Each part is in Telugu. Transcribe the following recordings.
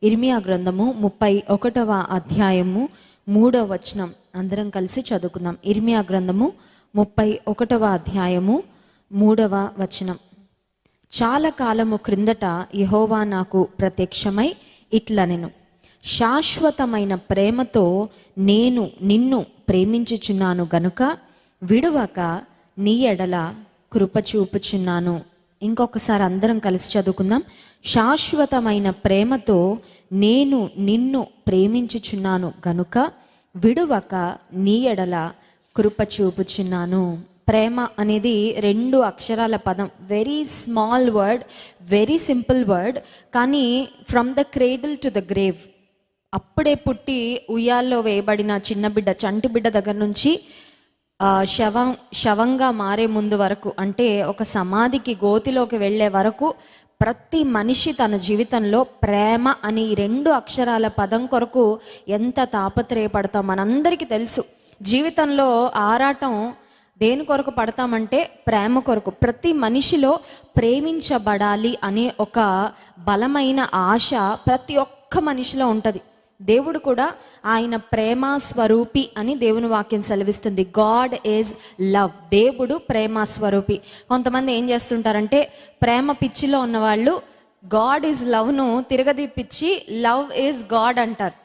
ఇర్మియా గ్రంథము 31వ అధ్యాయము 3వ వచనం అందరం కలిసి చదువుకుందాం. ఇర్మియా గ్రంథము 31వ అధ్యాయము 3వ వచనం. చాలా కాలము క్రిందట యెహోవా నాకు ప్రత్యక్షమై ఇట్లనెను, శాశ్వతమైన ప్రేమతో నేను నిన్ను ప్రేమించుచున్నాను గనుక విడువక నీ ఎడల కృప చూపుచున్నాను. ఇంకొకసారి అందరం కలిసి చదువుకుందాం. శాశ్వతమైన ప్రేమతో నేను నిన్ను ప్రేమించుచున్నాను గనుక విడువక నీ ఎడల కృప చూపుచున్నాను. ప్రేమ అనేది 2 అక్షరాల పదం. Very small word, very simple word, కానీ from the cradle to the grave, అప్పుడే పుట్టి ఉయ్యాల్లో వేయబడిన చిన్న బిడ్డ, చంటి బిడ్డ దగ్గర నుంచి శవంగా మారే ముందు వరకు, అంటే ఒక సమాధికి గోతిలోకి వెళ్ళే వరకు ప్రతి మనిషి తన జీవితంలో ప్రేమ అని 2 అక్షరాల పదం కొరకు ఎంత తాపత్రయపడతాం మనందరికీ తెలుసు. జీవితంలో ఆరాటం దేని కొరకు పడతామంటే ప్రేమ కొరకు. ప్రతి మనిషిలో ప్రేమించబడాలి అనే ఒక బలమైన ఆశ ప్రతి ఒక్క మనిషిలో ఉంటుంది. దేవుడు కూడా ఆయన ప్రేమ స్వరూపి అని దేవుని వాక్యం సెలవిస్తుంది. God is love. దేవుడు ప్రేమ స్వరూపి. కొంతమంది ఏం చేస్తుంటారంటే ప్రేమ పిచ్చిలో ఉన్నవాళ్ళు గాడ్ ఈజ్ లవ్ను తిరగదీపిచ్చి లవ్ ఈజ్ గాడ్ అంటారు,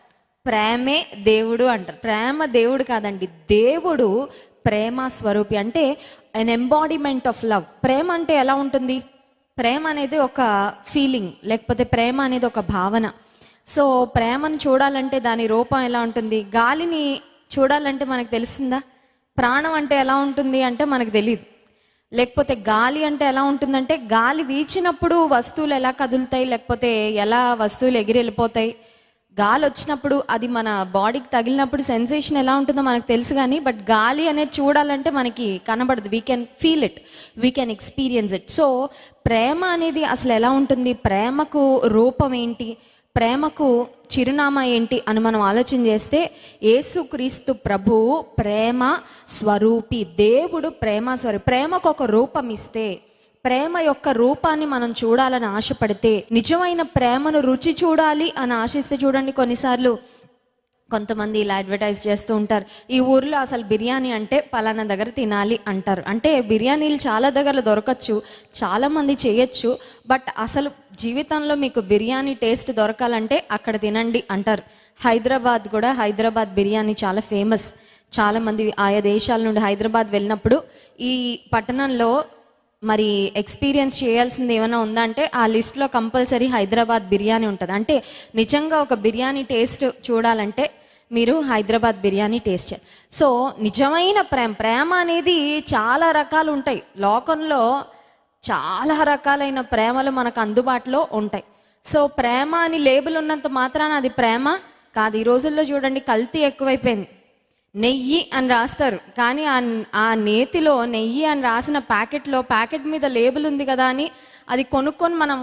ప్రేమే దేవుడు అంటారు. ప్రేమ దేవుడు కాదండి, దేవుడు ప్రేమ స్వరూపి, అంటే అన్ ఎంబాడిమెంట్ ఆఫ్ లవ్. ప్రేమ అంటే ఎలా ఉంటుంది? ప్రేమ అనేది ఒక ఫీలింగ్, లేకపోతే ప్రేమ అనేది ఒక భావన. సో ప్రేమను చూడాలంటే దాని రూపం ఎలా ఉంటుంది? గాలిని చూడాలంటే మనకు తెలుస్తుందా? ప్రాణం అంటే ఎలా ఉంటుంది అంటే మనకు తెలియదు. లేకపోతే గాలి అంటే ఎలా ఉంటుందంటే గాలి వీచినప్పుడు వస్తువులు ఎలా కదులుతాయి, లేకపోతే ఎలా వస్తువులు ఎగిరి వెళ్ళిపోతాయి. గాలి వచ్చినప్పుడు అది మన బాడీకి తగిలినప్పుడు సెన్సేషన్ ఎలా ఉంటుందో మనకు తెలుసు, కానీ బట్ గాలి అనేది చూడాలంటే మనకి కనబడదు. We can feel it, we can experience it. So ప్రేమ అనేది అసలు ఎలా ఉంటుంది? ప్రేమకు రూపం ఏంటి? ప్రేమకు చిరునామా ఏంటి అని మనం ఆలోచన చేస్తే యేసుక్రీస్తు ప్రభువు ప్రేమ స్వరూపి. దేవుడు ప్రేమ స్వరూపి. ప్రేమకు ఒక రూపం ఇస్తే, ప్రేమ యొక్క రూపాన్ని మనం చూడాలని ఆశపడితే, నిజమైన ప్రేమను రుచి చూడాలి అని ఆశిస్తే, చూడండి కొన్నిసార్లు కొంతమంది ఇలా అడ్వర్టైజ్ చేస్తూ ఉంటారు, ఈ ఊర్లో అసలు బిర్యానీ అంటే పలానా దగ్గర తినాలి అంటారు. అంటే బిర్యానీలు చాలా దగ్గర దొరకచ్చు, చాలామంది చేయొచ్చు, బట్ అసలు జీవితంలో మీకు బిర్యానీ టేస్ట్ దొరకాలంటే అక్కడ తినండి అంటారు. హైదరాబాద్ కూడా, హైదరాబాద్ బిర్యానీ చాలా ఫేమస్. చాలామంది ఆయా దేశాల నుండి హైదరాబాద్ వెళ్ళినప్పుడు ఈ పట్టణంలో మరి ఎక్స్పీరియన్స్ చేయాల్సింది ఏమైనా ఉందా అంటే ఆ లిస్ట్లో కంపల్సరీ హైదరాబాద్ బిర్యానీ ఉంటుంది. అంటే నిజంగా ఒక బిర్యానీ టేస్ట్ చూడాలంటే మీరు హైదరాబాద్ బిర్యానీ టేస్ట్ చేయాలి. సో నిజమైన ప్రేమ అనేది చాలా రకాలు ఉంటాయి. లోకంలో చాలా రకాలైన ప్రేమలు మనకు అందుబాటులో ఉంటాయి. సో ప్రేమ అని లేబుల్ ఉన్నంత మాత్రాన అది ప్రేమ కాదు. ఈ రోజుల్లో చూడండి కల్తీ ఎక్కువైపోయింది. నెయ్యి అని రాస్తారు, కానీ ఆ నేతిలో నెయ్యి అని రాసిన ప్యాకెట్ మీద లేబుల్ ఉంది కదా అని అది కొనుక్కొని మనం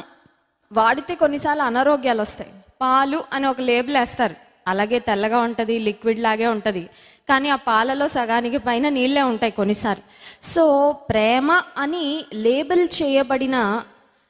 వాడితే కొన్నిసార్లు అనారోగ్యాలు వస్తాయి. పాలు అని ఒక లేబుల్ వేస్తారు, అలాగే తెల్లగా ఉంటుంది, లిక్విడ్ లాగే ఉంటుంది, కానీ ఆ పాలలో సగానికి పైన నీళ్ళే ఉంటాయి కొన్నిసార్లు. సో ప్రేమ అని లేబుల్ చేయబడిన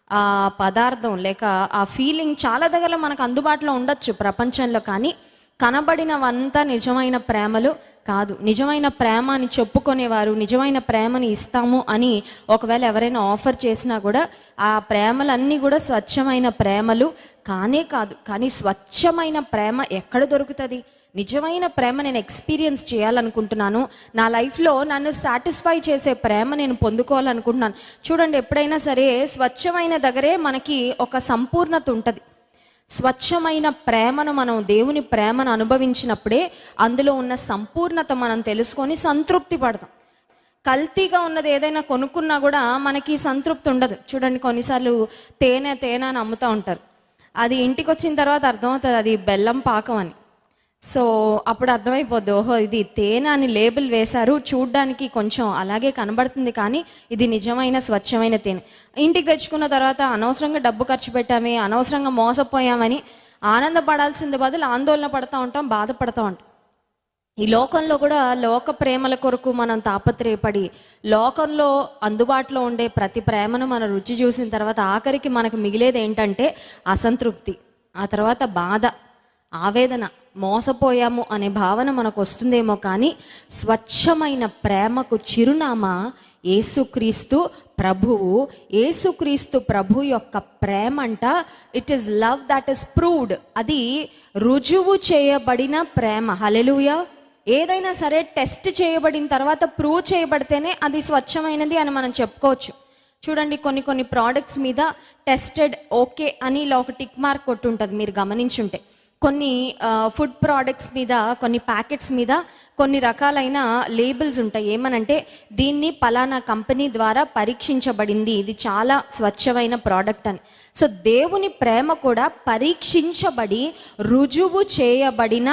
ఆ పదార్థం లేక ఆ ఫీలింగ్ చాలా దగ్గర మనకు అందుబాటులో ఉండొచ్చు ప్రపంచంలో, కానీ కనబడినవంతా నిజమైన ప్రేమలు కాదు. నిజమైన ప్రేమ అని చెప్పుకునేవారు, నిజమైన ప్రేమని ఇస్తాము అని ఒకవేళ ఎవరైనా ఆఫర్ చేసినా కూడా ఆ ప్రేమలన్నీ కూడా స్వచ్ఛమైన ప్రేమలు కానే కాదు. కానీ స్వచ్ఛమైన ప్రేమ ఎక్కడ దొరుకుతుంది? నిజమైన ప్రేమ నేను ఎక్స్పీరియన్స్ చేయాలనుకుంటున్నాను, నా లైఫ్లో నన్ను సాటిస్ఫై చేసే ప్రేమ నేను పొందుకోవాలనుకుంటున్నాను. చూడండి, ఎప్పుడైనా సరే స్వచ్ఛమైన దగ్గరే మనకి ఒక సంపూర్ణత ఉంటుంది. స్వచ్ఛమైన ప్రేమను మనం, దేవుని ప్రేమను అనుభవించినప్పుడే అందులో ఉన్న సంపూర్ణత మనం తెలుసుకొని సంతృప్తి పడతాం. కల్తీగా ఉన్నది ఏదైనా కొనుక్కున్నా కూడా మనకి సంతృప్తి ఉండదు. చూడండి కొన్నిసార్లు తేనె అని అమ్ముతూ ఉంటారు, అది ఇంటికి వచ్చిన తర్వాత అర్థమవుతుంది అది బెల్లం పాకం అని. సో అప్పుడు అర్థమైపోద్ది, ఓహో ఇది తేనె అని లేబుల్ వేశారు, చూడ్డానికి కొంచెం అలాగే కనబడుతుంది, కానీ ఇది నిజమైన స్వచ్ఛమైన తేనె. ఇంటికి తెచ్చుకున్న తర్వాత అనవసరంగా డబ్బు ఖర్చు పెట్టామే, అనవసరంగా మోసపోయామని ఆనందపడాల్సింది బదులు ఆందోళన పడుతూ ఉంటాం, బాధపడుతూ ఉంటాం. ఈ లోకంలో కూడా లోక ప్రేమల కొరకు మనం తాపత్రయపడి లోకంలో అందుబాటులో ఉండే ప్రతి ప్రేమను మనం రుచి చూసిన తర్వాత ఆఖరికి మనకు మిగిలేది ఏంటంటే అసంతృప్తి. ఆ తర్వాత బాధ, ఆవేదన, మోసపోయాము అనే భావన మనకు వస్తుందేమో, కానీ స్వచ్ఛమైన ప్రేమకు చిరునామా యేసుక్రీస్తు ప్రభువు. యేసుక్రీస్తు ప్రభు యొక్క ప్రేమ అంట, it is love that is proved. అది రుజువు చేయబడిన ప్రేమ. హల్లెలూయా. ఏదైనా సరే టెస్ట్ చేయబడిన తర్వాత ప్రూవ్ చేయబడితేనే అది స్వచ్ఛమైనది అని మనం చెప్పుకోవచ్చు. చూడండి, కొన్ని ప్రోడక్ట్స్ మీద టెస్టెడ్ ఓకే అని ఇలా ఒక టిక్ మార్క్ కొట్టి ఉంటుంది, మీరు గమనించుంటే. కొన్ని ఫుడ్ ప్రోడక్ట్స్ మీద, కొన్ని ప్యాకెట్స్ మీద కొన్ని రకాలైన లేబుల్స్ ఉంటాయి. ఏమనంటే దీన్ని పలానా కంపెనీ ద్వారా పరీక్షించబడింది, ఇది చాలా స్వచ్ఛమైన ప్రోడక్ట్ అని. సో దేవుని ప్రేమ కూడా పరీక్షించబడి రుజువు చేయబడిన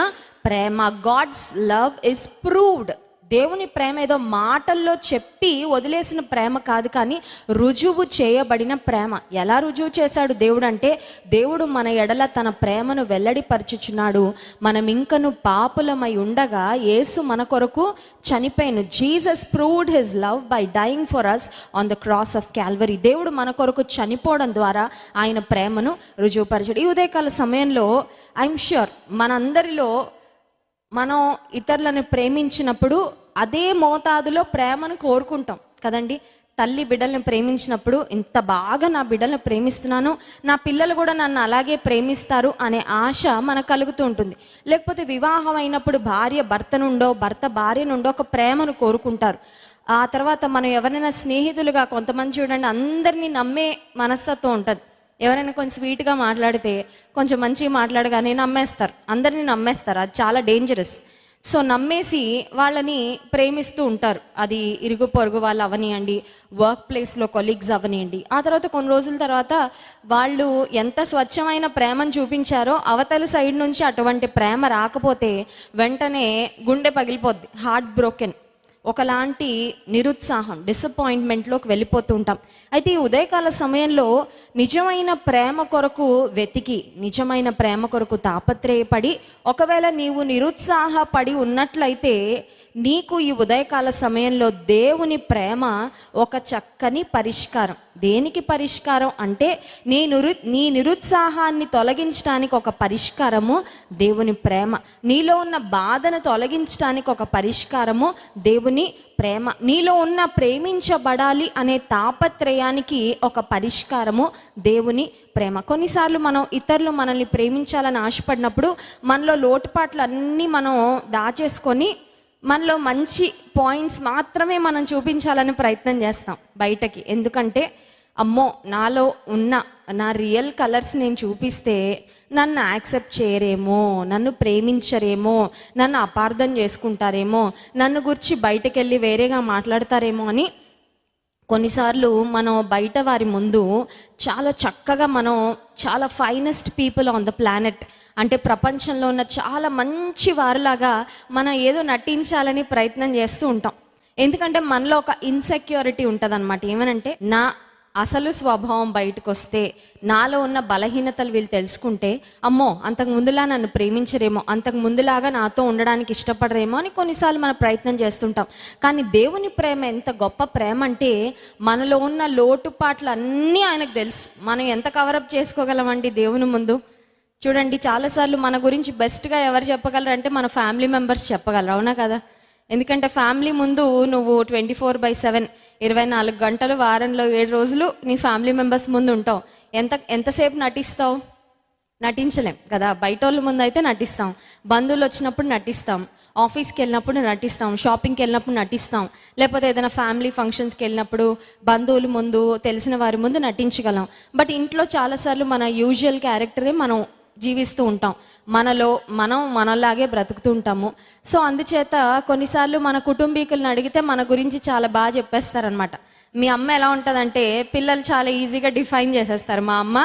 ప్రేమ. God's love is proved. దేవుని ప్రేమ ఏదో మాటల్లో చెప్పి వదిలేసిన ప్రేమ కాదు, కానీ రుజువు చేయబడిన ప్రేమ. ఎలా రుజువు చేశాడు దేవుడు అంటే, దేవుడు మన ఎడల తన ప్రేమను వెల్లడిపరచుచున్నాడు. మనం ఇంకను పాపులమై ఉండగా యేసు మన కొరకు చనిపోయాను. Jesus proved his love by dying for us on the cross of Calvary. దేవుడు మన కొరకు చనిపోవడం ద్వారా ఆయన ప్రేమను రుజువుపరచాడు. ఈ ఉదయకాల సమయంలో ఐఎమ్ ష్యూర్ మనందరిలో మనం ఇతరులను ప్రేమించినప్పుడు అదే మోతాదులో ప్రేమను కోరుకుంటాం కదండి. తల్లి బిడ్డలను ప్రేమించినప్పుడు ఇంత బాగా నా బిడ్డలను ప్రేమిస్తున్నాను, నా పిల్లలు కూడా నన్ను అలాగే ప్రేమిస్తారు అనే ఆశ మనకు కలుగుతూ ఉంటుంది. లేకపోతే వివాహం అయినప్పుడు భార్య భర్త నుండో, భర్త భార్య నుండో ఒక ప్రేమను కోరుకుంటారు. ఆ తర్వాత మనం ఎవరైనా స్నేహితులుగా, కొంతమంది చూడండి అందరినీ నమ్మే మనస్తత్వం ఉంటుంది. ఎవరైనా కొంచెం స్వీట్గా మాట్లాడితే, కొంచెం మంచిగా మాట్లాడగానే నమ్మేస్తారు, అందరినీ నమ్మేస్తారు. అది చాలా డేంజరస్. సో నమ్మేసి వాళ్ళని ప్రేమిస్తూ ఉంటారు. అది ఇరుగు పొరుగు వాళ్ళు అవనియండి, వర్క్ ప్లేస్లో కొలీగ్స్ అవనియండి. ఆ తర్వాత కొన్ని రోజుల తర్వాత వాళ్ళు ఎంత స్వచ్ఛమైన ప్రేమను చూపించారో అవతల సైడ్ నుంచి అటువంటి ప్రేమ రాకపోతే వెంటనే గుండె పగిలిపోద్ది, హార్ట్ బ్రోకెన్, ఒకలాంటి నిరుత్సాహం, డిసప్పాయింట్మెంట్లోకి వెళ్ళిపోతూ ఉంటాం. అయితే ఈ ఉదయకాల సమయంలో నిజమైన ప్రేమ కొరకు వెతికి, నిజమైన ప్రేమ కొరకు తాపత్రయపడి, ఒకవేళ నీవు నిరుత్సాహపడి ఉన్నట్లయితే నీకు ఈ ఉదయకాల సమయంలో దేవుని ప్రేమ ఒక చక్కని పరిష్కారం. దేనికి పరిష్కారం అంటే నీ నిరుత్సాహాన్ని తొలగించడానికి ఒక పరిష్కారము దేవుని ప్రేమ. నీలో ఉన్న బాధను తొలగించడానికి ఒక పరిష్కారము దేవుని ప్రేమ. నీలో ఉన్న ప్రేమించబడాలి అనే తాపత్రయానికి ఒక పరిష్కారము దేవుని ప్రేమ. కొన్నిసార్లు మనం ఇతరులు మనల్ని ప్రేమించాలని ఆశపడినప్పుడు మనలో లోటుపాట్లు అన్నీ మనం దాచేసుకొని మనలో మంచి పాయింట్స్ మాత్రమే మనం చూపించాలని ప్రయత్నం చేస్తాం బయటకి. ఎందుకంటే అమ్మో నాలో ఉన్న నా రియల్ కలర్స్ నేను చూపిస్తే నన్ను యాక్సెప్ట్ చేయరేమో, నన్ను ప్రేమించరేమో, నన్ను అపార్థం చేసుకుంటారేమో, నన్ను గురించి బయటకు వెళ్ళి వేరేగా మాట్లాడతారేమో అని కొన్నిసార్లు మనం బయట వారి ముందు చాలా చక్కగా, మనం చాలా finest people on the planet, అంటే ప్రపంచంలో ఉన్న చాలా మంచి వారిలాగా మనం ఏదో నటించాలని ప్రయత్నం చేస్తూ ఉంటాం. ఎందుకంటే మనలో ఒక ఇన్సెక్యూరిటీ ఉంటుంది అనమాట. ఏమనంటే నా అసలు స్వభావం బయటకు వస్తే, నాలో ఉన్న బలహీనతలు వీళ్ళు తెలుసుకుంటే, అమ్మో అంతకు ముందులా నన్ను ప్రేమించరేమో, అంతకు ముందులాగా నాతో ఉండడానికి ఇష్టపడరేమో అని కొన్నిసార్లు మనం ప్రయత్నం చేస్తుంటాం. కానీ దేవుని ప్రేమ ఎంత గొప్ప ప్రేమ అంటే, మనలో ఉన్న లోటుపాట్లు అన్నీ ఆయనకు తెలుసు. మనం ఎంత కవరప్ చేసుకోగలమండి దేవుని ముందు? చూడండి, చాలాసార్లు మన గురించి బెస్ట్గా ఎవరు చెప్పగలరు అంటే మన ఫ్యామిలీ మెంబర్స్ చెప్పగలరు, అవునా కదా? ఎందుకంటే ఫ్యామిలీ ముందు నువ్వు 24/7 24 గంటలు వారంలో 7 రోజులు నీ ఫ్యామిలీ మెంబర్స్ ముందు ఉంటావు. ఎంతసేపు నటిస్తావు? నటించలేం కదా. బయట వాళ్ళ ముందు అయితే నటిస్తాం, బంధువులు వచ్చినప్పుడు నటిస్తాం, ఆఫీస్కి వెళ్ళినప్పుడు నటిస్తాం, షాపింగ్కి వెళ్ళినప్పుడు నటిస్తాం, లేకపోతే ఏదైనా ఫ్యామిలీ ఫంక్షన్స్కి వెళ్ళినప్పుడు బంధువుల ముందు, తెలిసిన వారి ముందు నటించగలం. బట్ ఇంట్లో చాలాసార్లు మన యూజువల్ క్యారెక్టరే మనం జీవిస్తూ ఉంటాం, మనలాగే బ్రతుకుతూ ఉంటాము. సో అందుచేత కొన్నిసార్లు మన కుటుంబీకులను అడిగితే మన గురించి చాలా బాగా చెప్పేస్తారనమాట. మీ అమ్మ ఎలా ఉంటుందంటే పిల్లలు చాలా ఈజీగా డిఫైన్ చేసేస్తారు. మా అమ్మ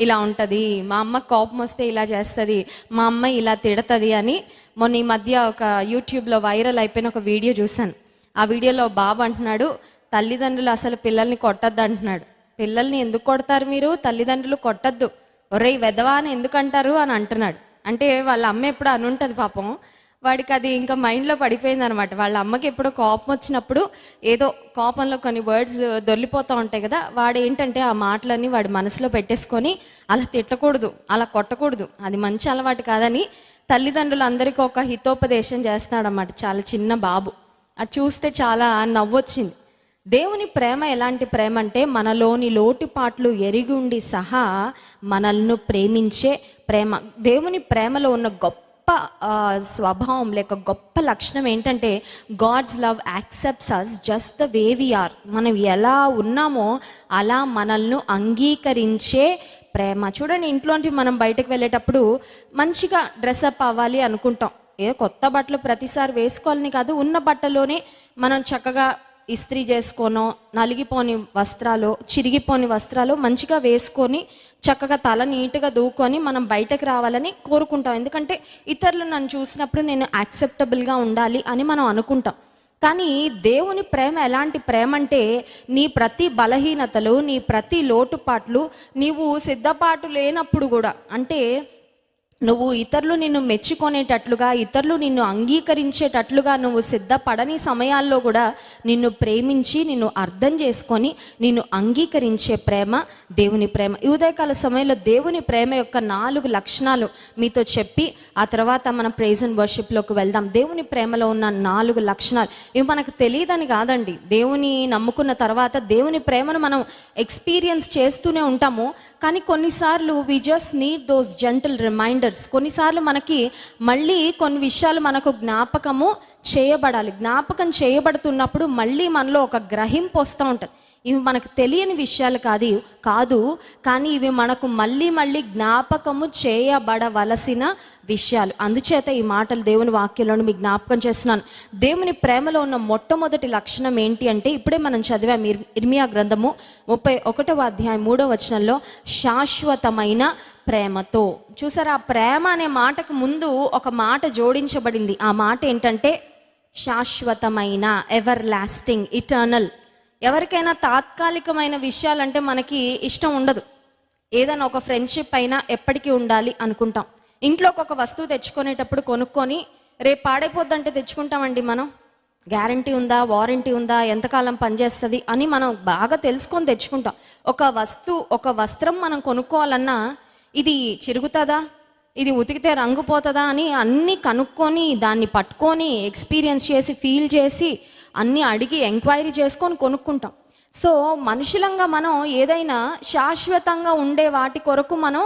ఇలా ఉంటుంది, మా అమ్మ కోపం వస్తే ఇలా చేస్తుంది, మా అమ్మ ఇలా తిడుతుంది అని. మొన్న ఈ మధ్య ఒక యూట్యూబ్లో వైరల్ అయిపోయిన ఒక వీడియో చూశాను. ఆ వీడియోలో బాబు అంటున్నాడు, తల్లిదండ్రులు అసలు పిల్లల్ని కొట్టద్దు అంటున్నాడు. పిల్లల్ని ఎందుకు కొడతారు మీరు? తల్లిదండ్రులు కొట్టద్దు, ఒరే వెధవా అని ఎందుకు అంటారు అని అంటున్నాడు. అంటే వాళ్ళ అమ్మ ఎప్పుడు అని ఉంటుంది పాపం, వాడికి అది ఇంకా మైండ్లో పడిపోయింది అనమాట. వాళ్ళ అమ్మకి ఎప్పుడో కోపం వచ్చినప్పుడు ఏదో కోపంలో కొన్ని వర్డ్స్ దొర్లిపోతూ ఉంటాయి కదా, వాడు ఏంటంటే ఆ మాటలన్నీ వాడి మనసులో పెట్టేసుకొని అలా తిట్టకూడదు, అలా కొట్టకూడదు, అది మంచి అలవాటు కాదని తల్లిదండ్రులందరికీ ఒక హితోపదేశం చేస్తున్నాడన్నమాట. చాలా చిన్న బాబు, అది చూస్తే చాలా నవ్వొచ్చింది. దేవుని ప్రేమ ఎలాంటి ప్రేమ అంటే మనలోని లోటుపాట్లు ఎరిగి ఉండి సహా మనల్ని ప్రేమించే ప్రేమ. దేవుని ప్రేమలో ఉన్న గొప్ప స్వభావం లేక గొప్ప లక్షణం ఏంటంటే God's love accepts us just the way we are. మనం ఎలా ఉన్నామో అలా మనల్ని అంగీకరించే ప్రేమ. చూడండి, ఇంట్లోంటి మనం బయటకు వెళ్ళేటప్పుడు మంచిగా డ్రెస్అప్ అవ్వాలి అనుకుంటాం. కొత్త బట్టలు ప్రతిసారి వేసుకోవాలని కాదు, ఉన్న బట్టలోనే మనం చక్కగా ఇస్త్రీ చేసుకోనో, నలిగిపోని వస్త్రాలు, చిరిగిపోని వస్త్రాలు మంచిగా వేసుకొని చక్కగా తల నీట్గా దూకొని మనం బయటకు రావాలని కోరుకుంటాం. ఎందుకంటే ఇతరులు నన్ను చూసినప్పుడు నేను యాక్సెప్టబుల్గా ఉండాలి అని మనం అనుకుంటాం. కానీ దేవుని ప్రేమ ఎలాంటి ప్రేమ అంటే నీ ప్రతి బలహీనతలు, నీ ప్రతి లోటుపాట్లు, నీవు సిద్ధపాటు లేనప్పుడు కూడా, అంటే నువ్వు ఇతరులు నిన్ను మెచ్చుకునేటట్లుగా, ఇతరులు నిన్ను అంగీకరించేటట్లుగా నువ్వు సిద్ధపడని సమయాల్లో కూడా నిన్ను ప్రేమించి, నిన్ను అర్థం చేసుకొని, నిన్ను అంగీకరించే ప్రేమ దేవుని ప్రేమ. ఈ ఉదయకాల సమయంలో దేవుని ప్రేమ యొక్క 4 లక్షణాలు మీతో చెప్పి ఆ తర్వాత మనం ప్రైజ్ అండ్ వర్షిప్లోకి వెళ్దాం. దేవుని ప్రేమలో ఉన్న 4 లక్షణాలు ఇవి మనకు తెలియదని కాదండి. దేవుని నమ్ముకున్న తర్వాత దేవుని ప్రేమను మనం ఎక్స్పీరియన్స్ చేస్తూనే ఉంటాము. కానీ కొన్నిసార్లు we just need those gentle reminders. కొన్నిసార్లు మనకి మళ్ళీ కొన్ని విషయాలు మనకు జ్ఞాపకం చేయబడుతున్నప్పుడు మళ్ళీ మనలో ఒక గ్రహింపు వస్తూ ఉంటుంది. ఇవి మనకు తెలియని విషయాలు కాదు, కానీ ఇవి మనకు మళ్ళీ మళ్ళీ జ్ఞాపకము చేయబడవలసిన విషయాలు. అందుచేత ఈ మాటలు దేవుని వాక్యంలో మీకు జ్ఞాపకం చేస్తున్నాను. దేవుని ప్రేమలో ఉన్న మొట్టమొదటి లక్షణం ఏంటి అంటే, ఇప్పుడే మనం చదివాం ఇర్మియా గ్రంథము 31వ అధ్యాయం 3వ వచనంలో, శాశ్వతమైన ప్రేమతో. చూసారా, ఆ ప్రేమ అనే మాటకు ముందు ఒక మాట జోడించబడింది. ఆ మాట ఏంటంటే శాశ్వతమైన, ఎవర్ లాస్టింగ్, ఇటర్నల్. ఎవరికైనా తాత్కాలికమైన విషయాలంటే మనకి ఇష్టం ఉండదు. ఏదైనా ఒక ఫ్రెండ్షిప్ అయినా ఎప్పటికీ ఉండాలి అనుకుంటాం. ఇంట్లోకి ఒక వస్తువు తెచ్చుకునేటప్పుడు కొనుక్కొని రేపు పాడైపోద్దంటే తెచ్చుకుంటామండి. మనం గ్యారంటీ ఉందా, వారంటీ ఉందా, ఎంతకాలం పనిచేస్తుంది అని మనం బాగా తెలుసుకొని తెచ్చుకుంటాం. ఒక వస్త్రం మనం కొనుక్కోవాలన్నా ఇది చిరుగుతుందా, ఇది ఉతికితే రంగు పోతుందా అని అన్నీ కనుక్కొని, దాన్ని పట్టుకొని ఎక్స్పీరియన్స్ చేసి, ఫీల్ చేసి, అన్నీ అడిగి ఎంక్వైరీ చేసుకొని కొనుక్కుంటాం. సో మనుషులంగా మనం ఏదైనా శాశ్వతంగా ఉండే వాటి కొరకు మనం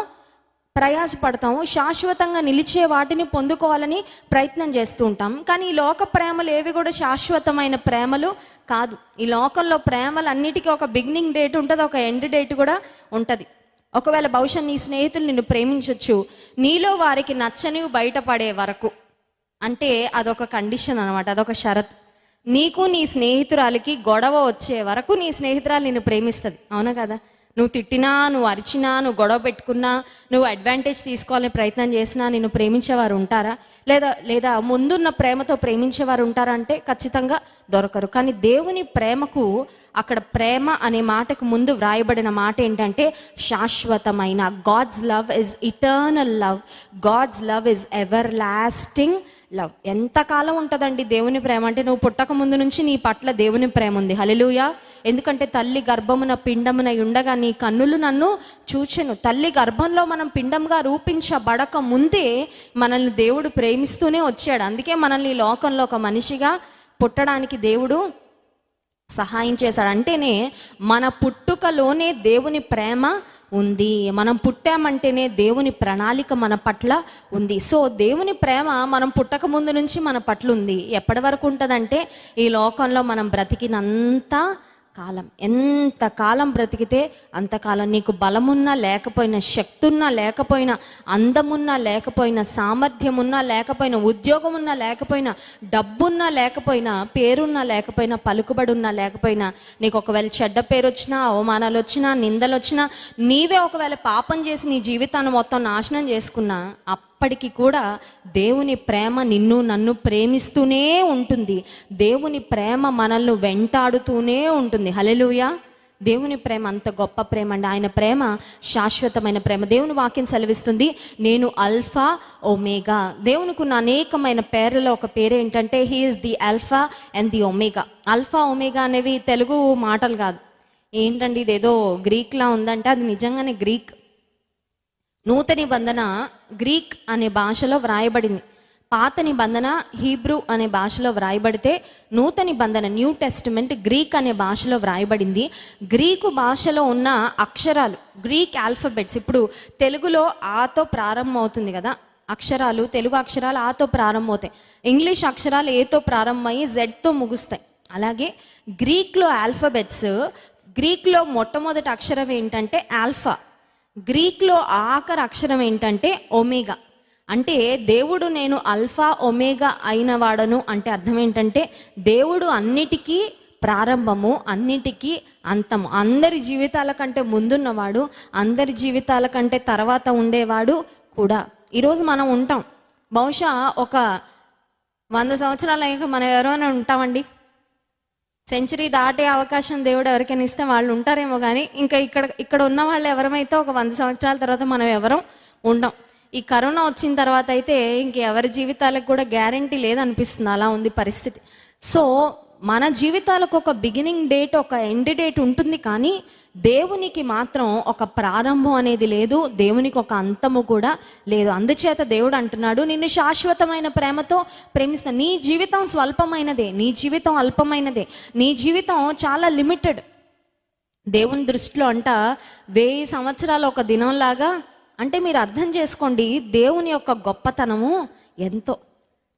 ప్రయాసపడతాము, శాశ్వతంగా నిలిచే వాటిని పొందుకోవాలని ప్రయత్నం చేస్తూ ఉంటాం. కానీ ఈ లోక ప్రేమలు ఏవి కూడా శాశ్వతమైన ప్రేమలు కాదు. ఈ లోకంలో ప్రేమలు అన్నిటికీ ఒక బిగినింగ్ డేట్ ఉంటుంది, ఒక ఎండ్ డేట్ కూడా ఉంటుంది. ఒకవేళ బహుశా నీ స్నేహితులు నిన్ను ప్రేమించవచ్చు, నీలో వారికి నచ్చనివి బయటపడే వరకు. అంటే అదొక కండిషన్ అనమాట, అదొక షరత్. నీకు నీ స్నేహితురాలికి గొడవ వచ్చే వరకు నీ స్నేహితురాలు నిన్ను ప్రేమిస్తుంది, అవునా కదా? నువ్వు తిట్టినా, నువ్వు అరిచినా, నువ్వు గొడవ పెట్టుకున్నా, నువ్వు అడ్వాంటేజ్ తీసుకోవాలని ప్రయత్నం చేసినా నిన్ను ప్రేమించేవారు ఉంటారా? లేదా ముందున్న ప్రేమతో ప్రేమించేవారు ఉంటారా అంటే ఖచ్చితంగా దొరకరు. కానీ దేవుని ప్రేమకు అక్కడ ప్రేమ అనే మాటకు ముందు వ్రాయబడిన మాట ఏంటంటే శాశ్వతమైన. God's love is eternal love, God's love is everlasting love. ఎంతకాలం ఉంటుందండి దేవుని ప్రేమ అంటే, నువ్వు పుట్టక ముందు నుంచి నీ పట్ల దేవుని ప్రేమ ఉంది. హల్లెలూయా. ఎందుకంటే తల్లి గర్భమున పిండమున ఉండగా నీ కన్నులు నన్ను చూచెను. తల్లి గర్భంలో మనం పిండంగా రూపించబడక ముందే మనల్ని దేవుడు ప్రేమిస్తూనే వచ్చాడు. అందుకే మనల్ని ఈ లోకంలో ఒక మనిషిగా పుట్టడానికి దేవుడు సహాయం చేశాడు. అంటేనే మన పుట్టుకలోనే దేవుని ప్రేమ ఉంది. మనం పుట్టామంటేనే దేవుని ప్రణాళిక మన పట్ల ఉంది. సో దేవుని ప్రేమ మనం పుట్టక ముందు నుంచి మన పట్ల ఉంది. ఎప్పటి వరకు ఉంటుందంటే ఈ లోకంలో మనం బ్రతికినంత కాలం. ఎంత కాలం బ్రతికితే అంతకాలం. నీకు బలమున్నా లేకపోయినా, శక్తి ఉన్నా లేకపోయినా, అందమున్నా లేకపోయినా, సామర్థ్యమున్నా లేకపోయినా, ఉద్యోగం ఉన్నా లేకపోయినా, డబ్బున్నా లేకపోయినా, పేరున్నా లేకపోయినా, పలుకుబడి ఉన్నా లేకపోయినా, నీకు ఒకవేళ చెడ్డ పేరు వచ్చినా, అవమానాలు వచ్చినా, నిందలు వచ్చినా, నీవే ఒకవేళ పాపం చేసి నీ జీవితాన్ని మొత్తం నాశనం చేసుకున్నా, అప్పటికి కూడా దేవుని ప్రేమ నిన్ను నన్ను ప్రేమిస్తూనే ఉంటుంది. దేవుని ప్రేమ మనల్ని వెంటాడుతూనే ఉంటుంది. హల్లెలూయా. దేవుని ప్రేమ అంత గొప్ప ప్రేమ అండి. ఆయన ప్రేమ శాశ్వతమైన ప్రేమ. దేవుని వాక్యం సెలవిస్తుంది, నేను అల్ఫా ఒమేగా. దేవునికి ఉన్న అనేకమైన పేర్లలో ఒక పేరు ఏంటంటే he is the alpha and the omega. Alpha omega అనేవి తెలుగు మాటలు కాదు. ఏంటండి ఇదేదో గ్రీక్లా ఉందంటే అది నిజంగానే గ్రీక్. నూతన నిబంధన గ్రీక్ అనే భాషలో వ్రాయబడింది. పాత నిబంధన హీబ్రూ అనే భాషలో వ్రాయబడితే నూతన నిబంధన న్యూ టెస్టిమెంట్ గ్రీక్ అనే భాషలో వ్రాయబడింది. గ్రీకు భాషలో ఉన్న అక్షరాలు, గ్రీక్ ఆల్ఫబెట్స్, ఇప్పుడు తెలుగులో ఆతో ప్రారంభం అవుతుంది కదా అక్షరాలు, తెలుగు అక్షరాలు ఆతో ప్రారంభమవుతాయి. ఇంగ్లీష్ అక్షరాలు ఏతో ప్రారంభమయ్యి జెడ్తో ముగుస్తాయి. అలాగే గ్రీక్లో ఆల్ఫబెట్స్, గ్రీక్లో మొట్టమొదటి అక్షరం ఏంటంటే ఆల్ఫా, గ్రీక్లో ఆఖరి అక్షరం ఏంటంటే ఒమేగా. అంటే దేవుడు నేను అల్ఫా ఒమేగా అయిన వాడను అంటే అర్థం ఏంటంటే దేవుడు అన్నిటికీ ప్రారంభము, అన్నిటికీ అంతము. అందరి జీవితాల కంటే ముందున్నవాడు, అందరి జీవితాల కంటే తర్వాత ఉండేవాడు కూడా. ఈరోజు మనం ఉంటాం, బహుశా ఒక 100 సంవత్సరాలు అయ్యాక మనం ఎవరైనా ఉంటామండి. సెంచరీ దాటే అవకాశం దేవుడు ఎవరికైనా ఇస్తే వాళ్ళు ఉంటారేమో, కానీ ఇంకా ఇక్కడ ఉన్న వాళ్ళు ఎవరమైతే ఒక 100 సంవత్సరాల తర్వాత మనం ఎవరం ఉండం. ఈ కరోనా వచ్చిన తర్వాత అయితే ఇంకెవరి జీవితాలకు కూడా గ్యారంటీ లేదనిపిస్తుంది, అలా ఉంది పరిస్థితి. సో మన జీవితాలకు ఒక బిగినింగ్ డేట్, ఒక ఎండ్ డేట్ ఉంటుంది, కానీ దేవునికి మాత్రం ఒక ప్రారంభం అనేది లేదు, దేవునికి ఒక అంతము కూడా లేదు. అందుచేత దేవుడు అంటున్నాడు, నిన్ను శాశ్వతమైన ప్రేమతో ప్రేమిస్తాను. నీ జీవితం స్వల్పమైనదే, నీ జీవితం అల్పమైనదే, నీ జీవితం చాలా లిమిటెడ్. దేవుని దృష్టిలో 1000 సంవత్సరాలు ఒక దినంలాగా. అంటే మీరు అర్థం చేసుకోండి దేవుని యొక్క గొప్పతనము ఎంతో.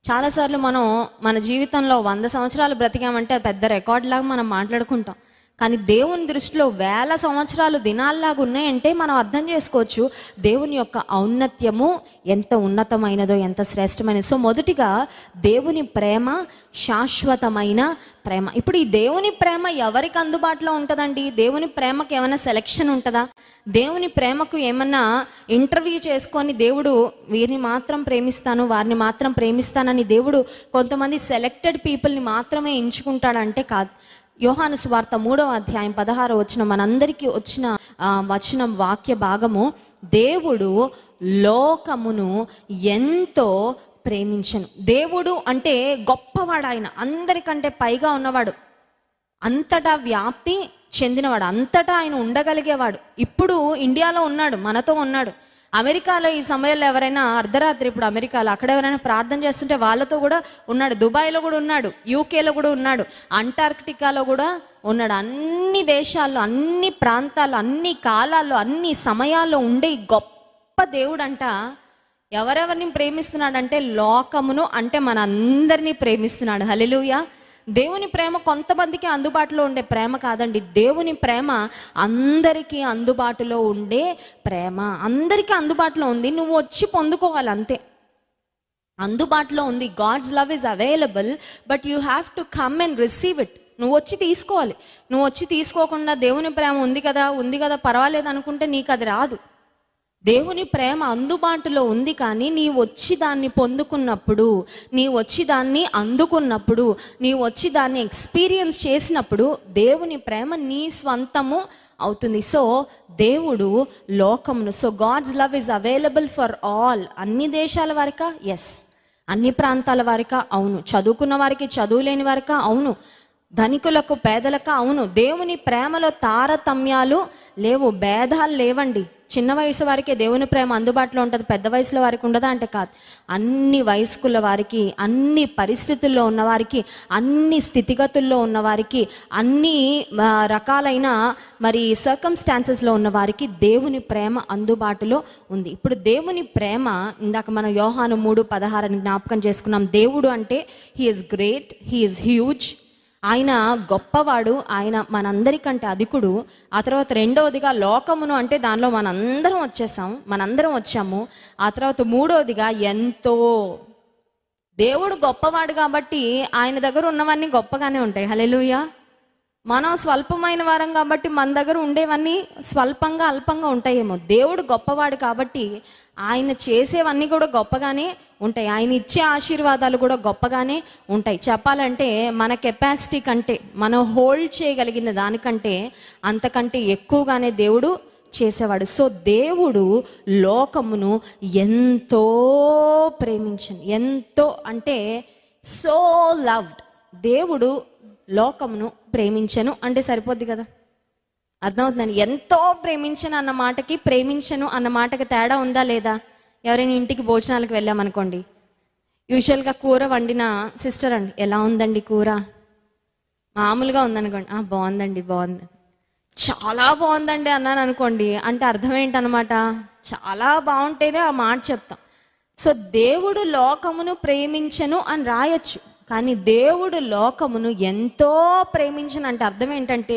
చాలాసార్లు మనం మన జీవితంలో 100 సంవత్సరాలు బ్రతికామంటే పెద్ద రికార్డ్ లాగా మనం మాట్లాడుకుంటాం, కానీ దేవుని దృష్టిలో 1000 సంవత్సరాలు దినాల్లాగా ఉన్నాయంటే మనం అర్థం చేసుకోవచ్చు దేవుని యొక్క ఔన్నత్యము ఎంత ఉన్నతమైనదో, ఎంత శ్రేష్టమైనదో. సో మొదటిగా దేవుని ప్రేమ శాశ్వతమైన ప్రేమ. ఇప్పుడు ఈ దేవుని ప్రేమ ఎవరికి అందుబాటులో ఉంటుందండి? దేవుని ప్రేమకు ఏమైనా సెలెక్షన్ ఉంటుందా? దేవుని ప్రేమకు ఏమన్నా ఇంటర్వ్యూ చేసుకొని దేవుడు వీరిని మాత్రం ప్రేమిస్తాను, వారిని మాత్రం ప్రేమిస్తానని దేవుడు కొంతమంది సెలెక్టెడ్ పీపుల్ని మాత్రమే ఎంచుకుంటాడంటే కాదు. యోహాను సువార్త 3వ అధ్యాయం 16వ వచనం మనందరికీ వచ్చిన వచనం వాక్య భాగము, దేవుడు లోకమును ఎంతో ప్రేమించెను. దేవుడు అంటే గొప్పవాడు, ఆయన అందరికంటే పైగా ఉన్నవాడు, అంతటా వ్యాప్తి చెందినవాడు, అంతటా ఆయన ఉండగలిగేవాడు. ఇప్పుడు ఇండియాలో ఉన్నాడు, మనతో ఉన్నాడు. అమెరికాలో ఈ సమయంలో ఎవరైనా అర్ధరాత్రి ఇప్పుడు అమెరికాలో అక్కడ ఎవరైనా ప్రార్థన చేస్తుంటే వాళ్ళతో కూడా ఉన్నాడు. దుబాయ్లో కూడా ఉన్నాడు, యూకేలో కూడా ఉన్నాడు, అంటార్క్టికాలో కూడా ఉన్నాడు. అన్ని దేశాల్లో, అన్ని ప్రాంతాల్లో, అన్ని కాలాల్లో, అన్ని సమయాల్లో ఉండే గొప్ప దేవుడు అంట ఎవరెవరిని ప్రేమిస్తున్నాడంటే లోకమును, అంటే మన అందరినీ ప్రేమిస్తున్నాడు. హల్లెలూయా. దేవుని ప్రేమ కొంతమందికి అందుబాటులో ఉండే ప్రేమ కాదండి. దేవుని ప్రేమ అందరికీ అందుబాటులో ఉండే ప్రేమ. అందరికీ అందుబాటులో ఉంది, నువ్వు వచ్చి పొందుకోవాలి అంతే. అందుబాటులో ఉంది. God's love is available, but you have to come and receive it. నువ్వు వచ్చి తీసుకోవాలి. నువ్వు వచ్చి తీసుకోకుండా దేవుని ప్రేమ ఉంది కదా పర్వాలేదు అనుకుంటే నీకు అది రాదు. దేవుని ప్రేమ అందుబాటులో ఉంది, కానీ నీవు వచ్చి దాన్ని పొందుకున్నప్పుడు, నీవు వచ్చి దాన్ని అందుకున్నప్పుడు, నీవు వచ్చి దాన్ని ఎక్స్పీరియన్స్ చేసినప్పుడు దేవుని ప్రేమ నీ స్వంతము అవుతుంది. సో దేవుడు లోకమును, so God's love is available for all. అన్ని దేశాల వారికా? ఎస్. అన్ని ప్రాంతాల వారికా? అవును. చదువుకున్న వారికి, చదువు లేని వారికా? అవును. ధనికులకు, పేదలకా? అవును. దేవుని ప్రేమలో తారతమ్యాలు లేవు, భేదాలు లేవండి. చిన్న వయసు వారికి దేవుని ప్రేమ అందుబాటులో ఉంటుంది, పెద్ద వయసులో వారికి ఉండదా అంటే కాదు. అన్ని వయస్కుల వారికి, అన్ని పరిస్థితుల్లో ఉన్నవారికి, అన్ని స్థితిగతుల్లో ఉన్నవారికి, అన్ని రకాలైన మరి సర్కమ్స్టాన్సెస్లో ఉన్నవారికి దేవుని ప్రేమ అందుబాటులో ఉంది. ఇప్పుడు దేవుని ప్రేమ, ఇందాక మనం యోహాను 3:16 జ్ఞాపకం చేసుకున్నాం. దేవుడు అంటే he is great, he is huge, ఆయన గొప్పవాడు, ఆయన మనందరికంటే అధికుడు. ఆ తర్వాత రెండవదిగా లోకమును, అంటే దానిలో మనందరం వచ్చాము. ఆ తర్వాత మూడవదిగా ఎంతో. దేవుడు గొప్పవాడు కాబట్టి ఆయన దగ్గర ఉన్నవన్నీ గొప్పగానే ఉంటాయి. హల్లెలూయా. మనం స్వల్పమైన వారం కాబట్టి మన దగ్గర ఉండేవన్నీ స్వల్పంగా అల్పంగా ఉంటాయేమో. దేవుడు గొప్పవాడు కాబట్టి ఆయన చేసేవన్నీ కూడా గొప్పగానే ఉంటాయి. ఆయన ఇచ్చే ఆశీర్వాదాలు కూడా గొప్పగానే ఉంటాయి. చెప్పాలంటే మన కెపాసిటీ కంటే, మనం హోల్డ్ చేయగలిగిన దానికంటే అంతకంటే ఎక్కువగానే దేవుడు చేసేవాడు. సో దేవుడు లోకమును ఎంతో ప్రేమించను, ఎంతో అంటే సో లవ్డ్. దేవుడు లోకమును ప్రేమించను అంటే సరిపోద్ది కదా, అర్థమవుతుందండి. ఎంతో ప్రేమించను అన్న మాటకి ప్రేమించను అన్న మాటకి తేడా ఉందా లేదా? ఎవరైనా ఇంటికి భోజనాలకు వెళ్ళామనుకోండి, యూజువల్గా కూర వండిన సిస్టర్ అండి, ఎలా ఉందండి కూర, మామూలుగా ఉందనుకోండి, బాగుందండి, బాగుంది, చాలా బాగుందండి అన్నాను అనుకోండి, అంటే అర్థం ఏంటనమాట, చాలా బాగుంటేనే ఆ మాట చెప్తాం. సో దేవుడు లోకమును ప్రేమించను అని రాయొచ్చు, కానీ దేవుడు లోకమును ఎంతో ప్రేమించను అంటే అర్థం ఏంటంటే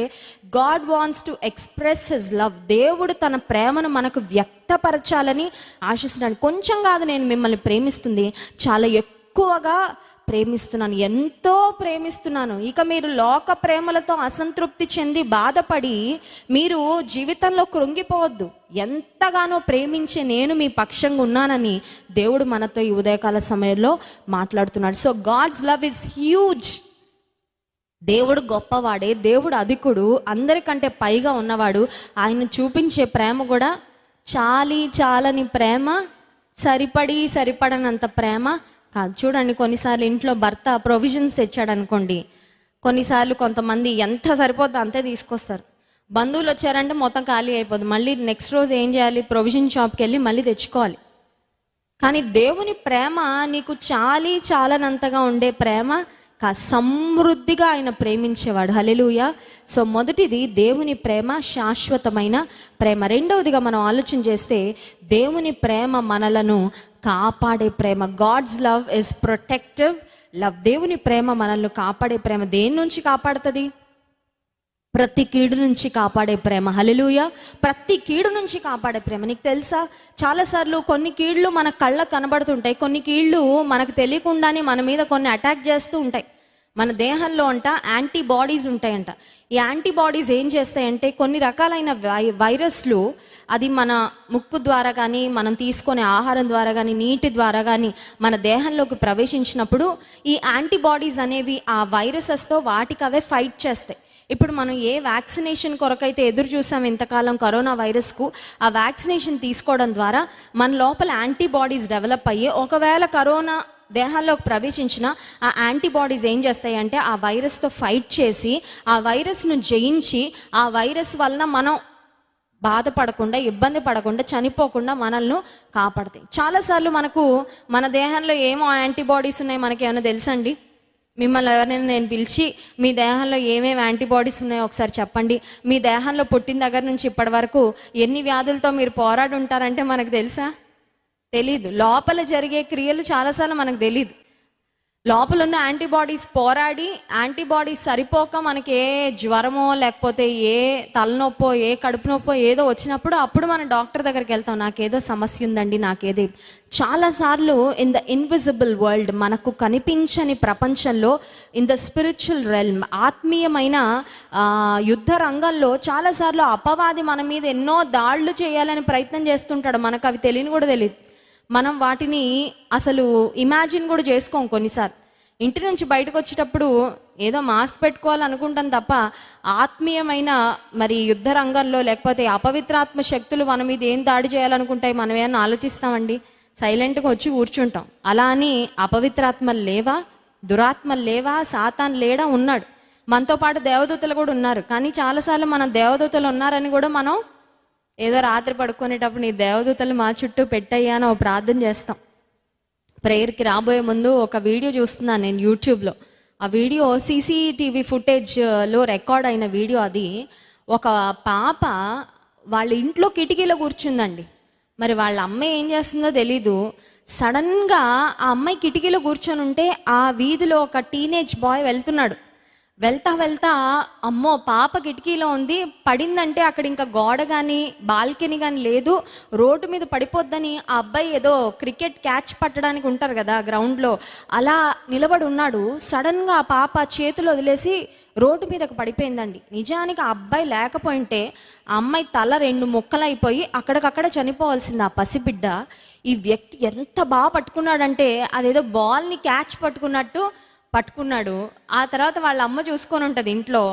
God wants to express his love. దేవుడు తన ప్రేమను మనకు వ్యక్తపరచాలని ఆశిస్తున్నాడు. కొంచెం కాదు నేను మిమ్మల్ని ప్రేమిస్తుంది, చాలా ఎక్కువగా ప్రేమిస్తున్నాను, ఎంతో ప్రేమిస్తున్నాను. ఇక మీరు లోక ప్రేమలతో అసంతృప్తి చెంది బాధపడి మీరు జీవితంలో కృంగిపోవద్దు. ఎంతగానో ప్రేమించే నేను మీ పక్షంగా ఉన్నానని దేవుడు మనతో ఈ ఉదయకాల సమయంలో మాట్లాడుతున్నాడు. So God's love is huge. దేవుడు గొప్పవాడే, దేవుడు అధికుడు, అందరికంటే పైగా ఉన్నవాడు. ఆయన చూపించే ప్రేమ కూడా చాలని ప్రేమ, సరిపడనంత ప్రేమ కాదు. చూడండి, కొన్నిసార్లు ఇంట్లో భర్త ప్రొవిజన్స్ తెచ్చాడు అనుకోండి, కొన్నిసార్లు కొంతమంది ఎంత సరిపోద్దో అంతే తీసుకొస్తారు. బంధువులు వచ్చారంటే మొత్తం ఖాళీ అయిపోద్ది, మళ్ళీ నెక్స్ట్ రోజు ఏం చేయాలి, ప్రొవిజన్ షాప్కి వెళ్ళి మళ్ళీ తెచ్చుకోవాలి. కానీ దేవుని ప్రేమ నీకు చాలనంతగా ఉండే ప్రేమ సమృద్ధిగా ఆయన ప్రేమించేవాడు. హల్లెలూయా. సో మొదటిది దేవుని ప్రేమ శాశ్వతమైన ప్రేమ. రెండవదిగా మనం ఆలోచన చేస్తే దేవుని ప్రేమ మనలను కాపాడే ప్రేమ. God's love is protective love. దేవుని ప్రేమ మనల్ని కాపాడే ప్రేమ. దేని నుంచి కాపాడుతుంది? ప్రతి కీడు నుంచి కాపాడే ప్రేమ. హల్లెలూయా. ప్రతి కీడు నుంచి కాపాడే ప్రేమ. నీకు తెలుసా, చాలాసార్లు కొన్ని కీళ్ళు మన కళ్ళకు కనబడుతుంటాయి, కొన్ని కీళ్ళు మనకు తెలియకుండానే మన మీద కొన్ని అటాక్ చేస్తూ ఉంటాయి. మన దేహంలో యాంటీబాడీస్ ఉంటాయంట. ఈ యాంటీబాడీస్ ఏం చేస్తాయంటే కొన్ని రకాలైన వైరస్లు అది మన ముక్కు ద్వారా కానీ, మనం తీసుకునే ఆహారం ద్వారా కానీ, నీటి ద్వారా కానీ మన దేహంలోకి ప్రవేశించినప్పుడు ఈ యాంటీబాడీస్ అనేవి ఆ వైరసెస్తో వాటికి అవే ఫైట్ చేస్తాయి. ఇప్పుడు మనం ఏ వ్యాక్సినేషన్ కొరకైతే ఎదురు చూసాం ఇంతకాలం కరోనా వైరస్కు, ఆ వ్యాక్సినేషన్ తీసుకోవడం ద్వారా మన లోపల యాంటీబాడీస్ డెవలప్ అయ్యి ఒకవేళ కరోనా దేహాల్లోకి ప్రవేశించిన ఆ యాంటీబాడీస్ ఏం చేస్తాయంటే ఆ వైరస్తో ఫైట్ చేసి ఆ వైరస్ను జయించి ఆ వైరస్ వలన మనం బాధపడకుండా, ఇబ్బంది పడకుండా, చనిపోకుండా మనల్ని కాపాడతాయి. చాలాసార్లు మన దేహంలో ఏమో యాంటీబాడీస్ ఉన్నాయి మనకి ఏమైనా తెలుసండి? మిమ్మల్ని ఎవరైనా నేను పిలిచి మీ దేహంలో ఏమేమి యాంటీబాడీస్ ఉన్నాయో ఒకసారి చెప్పండి, మీ దేహంలో పుట్టిన దగ్గర నుంచి ఇప్పటి వరకు ఎన్ని వ్యాధులతో మీరు పోరాడి ఉంటారంటే మనకు తెలుసా? తెలీదు. లోపల జరిగే క్రియలు చాలాసార్లు మనకు తెలీదు. లోపల ఉన్న యాంటీబాడీస్ పోరాడి యాంటీబాడీస్ సరిపోక మనకి ఏ జ్వరమో లేకపోతే ఏ తలనొప్పో ఏ కడుపు నొప్పో ఏదో వచ్చినప్పుడు అప్పుడు మనం డాక్టర్ దగ్గరికి వెళ్తాం, నాకేదో సమస్య ఉందండి, నాకేదో. చాలాసార్లు ఇన్ ద ఇన్విజిబుల్ వరల్డ్, మనకు కనిపించని ప్రపంచంలో, ఇన్ ద స్పిరిచువల్ రెల్మ్, ఆత్మీయమైన యుద్ధ రంగంలో చాలాసార్లు అపవాది మన మీద ఎన్నో దాడులు చేయాలని ప్రయత్నం చేస్తుంటాడు. మనకు అవి తెలియని కూడా తెలియదు. మనం వాటిని అసలు ఇమాజిన్ కూడా చేసుకోం. కొన్నిసార్లు ఇంటి నుంచి బయటకు వచ్చేటప్పుడు ఏదో మాస్క్ పెట్టుకోవాలనుకుంటాం తప్ప ఆత్మీయమైన మరి యుద్ధ రంగంలో లేకపోతే అపవిత్రాత్మ శక్తులు మన మీద ఏం దాడి చేయాలనుకుంటాయి మనం ఏమన్నా ఆలోచిస్తామండి? సైలెంట్గా వచ్చి కూర్చుంటాం. అలా అని అపవిత్రాత్మలు లేవా, దురాత్మలు లేవా, సాతాన్ లేడా? ఉన్నాడు. మనతో పాటు దేవదూతలు కూడా ఉన్నారు. కానీ చాలాసార్లు మనం దేవదూతలు ఉన్నారని కూడా మనం ఏదో రాత్రి పడుకునేటప్పుడు నీ దేవదూతలు మా చుట్టూ పెట్టయ్యా అని ఒక ప్రార్థన చేస్తాం. ప్రేయర్కి రాబోయే ముందు ఒక వీడియో చూస్తున్నాను నేను యూట్యూబ్లో. ఆ వీడియో సీసీటీవీ ఫుటేజ్లో రికార్డ్ అయిన వీడియో. అది ఒక పాప వాళ్ళ ఇంట్లో కిటికీలో కూర్చుందండి. మరి వాళ్ళ అమ్మ ఏం చేస్తుందో తెలీదు, సడన్గా ఆ అమ్మాయి కిటికీలో కూర్చొని ఉంటే ఆ వీధిలో ఒక టీనేజ్ బాయ్ వెళ్తున్నాడు. వెళ్తా అమ్మో పాప కిటికీలో ఉంది, పడిందంటే అక్కడ ఇంకా గోడ కానీ బాల్కనీ కానీ లేదు, రోడ్డు మీద పడిపోద్దని ఆ అబ్బాయి ఏదో క్రికెట్ క్యాచ్ పట్టడానికి ఉంటారు కదా గ్రౌండ్లో, అలా నిలబడి ఉన్నాడు. సడన్గా ఆ పాప చేతులు వదిలేసి రోడ్డు మీదకి పడిపోయిందండి. నిజానికి ఆ అబ్బాయి లేకపోయింటే ఆ అమ్మాయి తల 2 ముక్కలైపోయి అక్కడికక్కడ చనిపోవాల్సింది ఆ పసిబిడ్డ. ఈ వ్యక్తి ఎంత బాగా పట్టుకున్నాడంటే అదేదో బాల్ని క్యాచ్ పట్టుకున్నట్టు పట్టుకున్నాడు. ఆ తర్వాత వాళ్ళ అమ్మ చూసుకొని ఉంటుంది ఇంట్లో,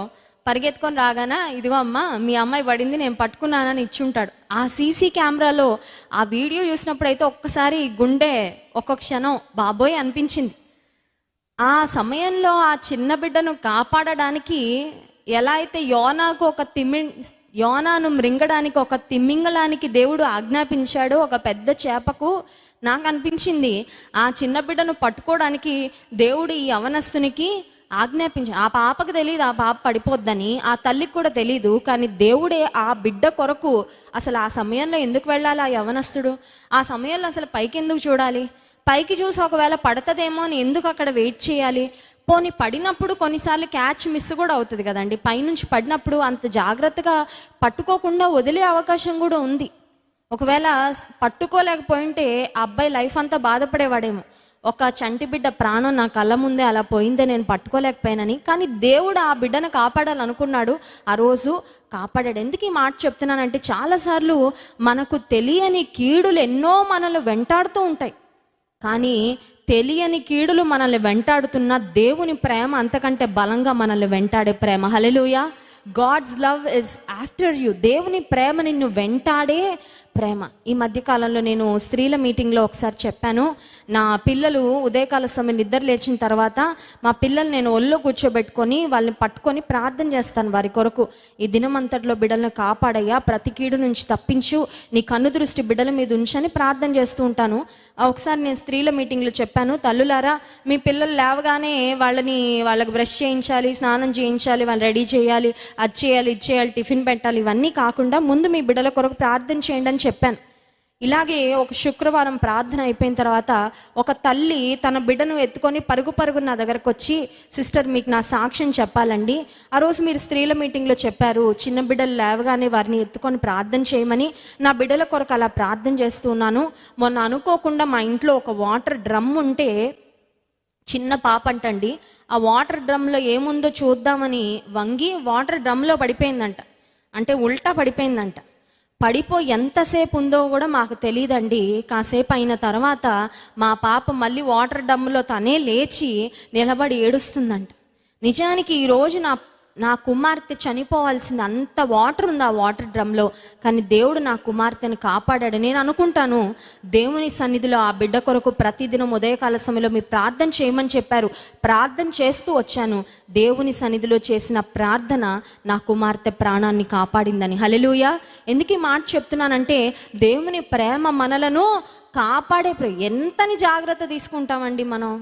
పరిగెత్తుకొని రాగానే ఇదిగో అమ్మ మీ అమ్మాయి పడింది, నేను పట్టుకున్నానని ఇచ్చుంటాడు. ఆ సీసీ కెమెరాలో ఆ వీడియో చూసినప్పుడైతే ఒక్కసారి గుండె ఒక్క క్షణం బాబోయ్ అనిపించింది. ఆ సమయంలో ఆ చిన్న బిడ్డను కాపాడడానికి ఎలా అయితే యోనాను మృంగడానికి ఒక తిమ్మింగళానికి దేవుడు ఆజ్ఞాపించాడో ఒక పెద్ద చేపకు, నాకు అనిపించింది ఆ చిన్న బిడ్డను పట్టుకోవడానికి దేవుడు ఈ యవనస్తునికి ఆజ్ఞాపించాడు. ఆ పాపకు తెలియదు ఆ పాప పడిపోద్దని, ఆ తల్లికి కూడా తెలీదు. కానీ దేవుడే ఆ బిడ్డ కొరకు అసలు ఆ సమయంలో ఎందుకు వెళ్ళాలి ఆ యవనస్తుడు? ఆ సమయంలో అసలు పైకి ఎందుకు చూడాలి? పైకి చూసి ఒకవేళ పడుతుందేమో అని ఎందుకు అక్కడ వెయిట్ చేయాలి? పోనీ పడినప్పుడు కొన్నిసార్లు క్యాచ్ మిస్ కూడా అవుతుంది కదండి. పైనుంచి పడినప్పుడు అంత జాగ్రత్తగా పట్టుకోకుండా వదిలే అవకాశం కూడా ఉంది. ఒకవేళ పట్టుకోలేకపోయింటే ఆ అబ్బాయి లైఫ్ అంతా బాధపడేవాడేమో. ఒక చంటి బిడ్డ ప్రాణం నా కళ్ళ ముందే అలా పోయిందే, నేను పట్టుకోలేకపోయానని. కానీ దేవుడు ఆ బిడ్డను కాపాడాలనుకున్నాడు, ఆ రోజు కాపాడాడు. ఎందుకు ఈ మాట చెప్తున్నానంటే చాలాసార్లు మనకు తెలియని కీడులు ఎన్నో మనల్ని వెంటాడుతూ ఉంటాయి. కానీ తెలియని కీడులు మనల్ని వెంటాడుతున్న దేవుని ప్రేమ అంతకంటే బలంగా మనల్ని వెంటాడే ప్రేమ. Hallelujah. God's love is after you. దేవుని ప్రేమ నిన్ను వెంటాడే ప్రేమ. ఈ మధ్యకాలంలో నేను స్త్రీల మీటింగ్లో ఒకసారి చెప్పాను, నా పిల్లలు ఉదయకాల సమయం నిద్ర లేచిన తర్వాత మా పిల్లలు నేను ఒళ్ళో కూర్చోబెట్టుకొని వాళ్ళని పట్టుకొని ప్రార్థన చేస్తాను వారి కొరకు. ఈ దినమంతట్లో బిడ్డలను కాపాడయ్యా, ప్రతి కీడు నుంచి తప్పించు, నీ కన్ను దృష్టి బిడ్డల మీద ఉంచని ప్రార్థన చేస్తూ ఉంటాను. ఒకసారి నేను స్త్రీల మీటింగ్లో చెప్పాను, తల్లులారా మీ పిల్లలు లేవగానే వాళ్ళకి బ్రష్ చేయించాలి, స్నానం చేయించాలి, వాళ్ళు రెడీ చేయాలి, అది చేయాలి, ఇది చేయాలి, టిఫిన్ పెట్టాలి, ఇవన్నీ కాకుండా ముందు మీ బిడ్డల కొరకు ప్రార్థన చేయండి అని చెప్పాను. ఇలాగే ఒక శుక్రవారం ప్రార్థన అయిపోయిన తర్వాత ఒక తల్లి తన బిడ్డను ఎత్తుకొని పరుగు నా దగ్గరకు వచ్చి, సిస్టర్ మీకు నా సాక్ష్యం చెప్పాలండి, ఆ రోజు మీరు స్త్రీల మీటింగ్లో చెప్పారు చిన్న బిడ్డలు లేవగానే వారిని ఎత్తుకొని ప్రార్థన చేయమని, నా బిడ్డల కొరకు అలా ప్రార్థన చేస్తున్నాను. మొన్న అనుకోకుండా మా ఇంట్లో ఒక వాటర్ డ్రమ్ ఉంటే, చిన్న పాప అంటండి, ఆ వాటర్ డ్రమ్లో ఏముందో చూద్దామని వంగి వాటర్ డ్రమ్లో పడిపోయిందంట. అంటే ఉల్టా పడిపోయిందంట. పడిపోయి ఎంతసేపు ఉందో కూడా మాకు తెలియదండి. కాసేపు అయిన తర్వాత మా పాప మళ్ళీ వాటర్ డ్రమ్లో తనే లేచి నిలబడి ఏడుస్తుందంట. నిజానికి ఈరోజు నా కుమార్తె చనిపోవాల్సింది, అంత వాటర్ ఉంది ఆ వాటర్ డ్రమ్లో, కానీ దేవుడు నా కుమార్తెను కాపాడాడు. నేను అనుకుంటాను దేవుని సన్నిధిలో ఆ బిడ్డ కొరకు ప్రతిదినం ఉదయకాల సమయంలో మీ ప్రార్థన చేయమని చెప్పారు, ప్రార్థన చేస్తూ వచ్చాను. దేవుని సన్నిధిలో చేసిన ప్రార్థన నా కుమార్తె ప్రాణాన్ని కాపాడిందని. హల్లెలూయా. ఎందుకు ఈ మాట చెప్తున్నానంటే దేవుని ప్రేమ మనలను కాపాడే ఎంతని జాగ్రత్త తీసుకుంటామండి మనం.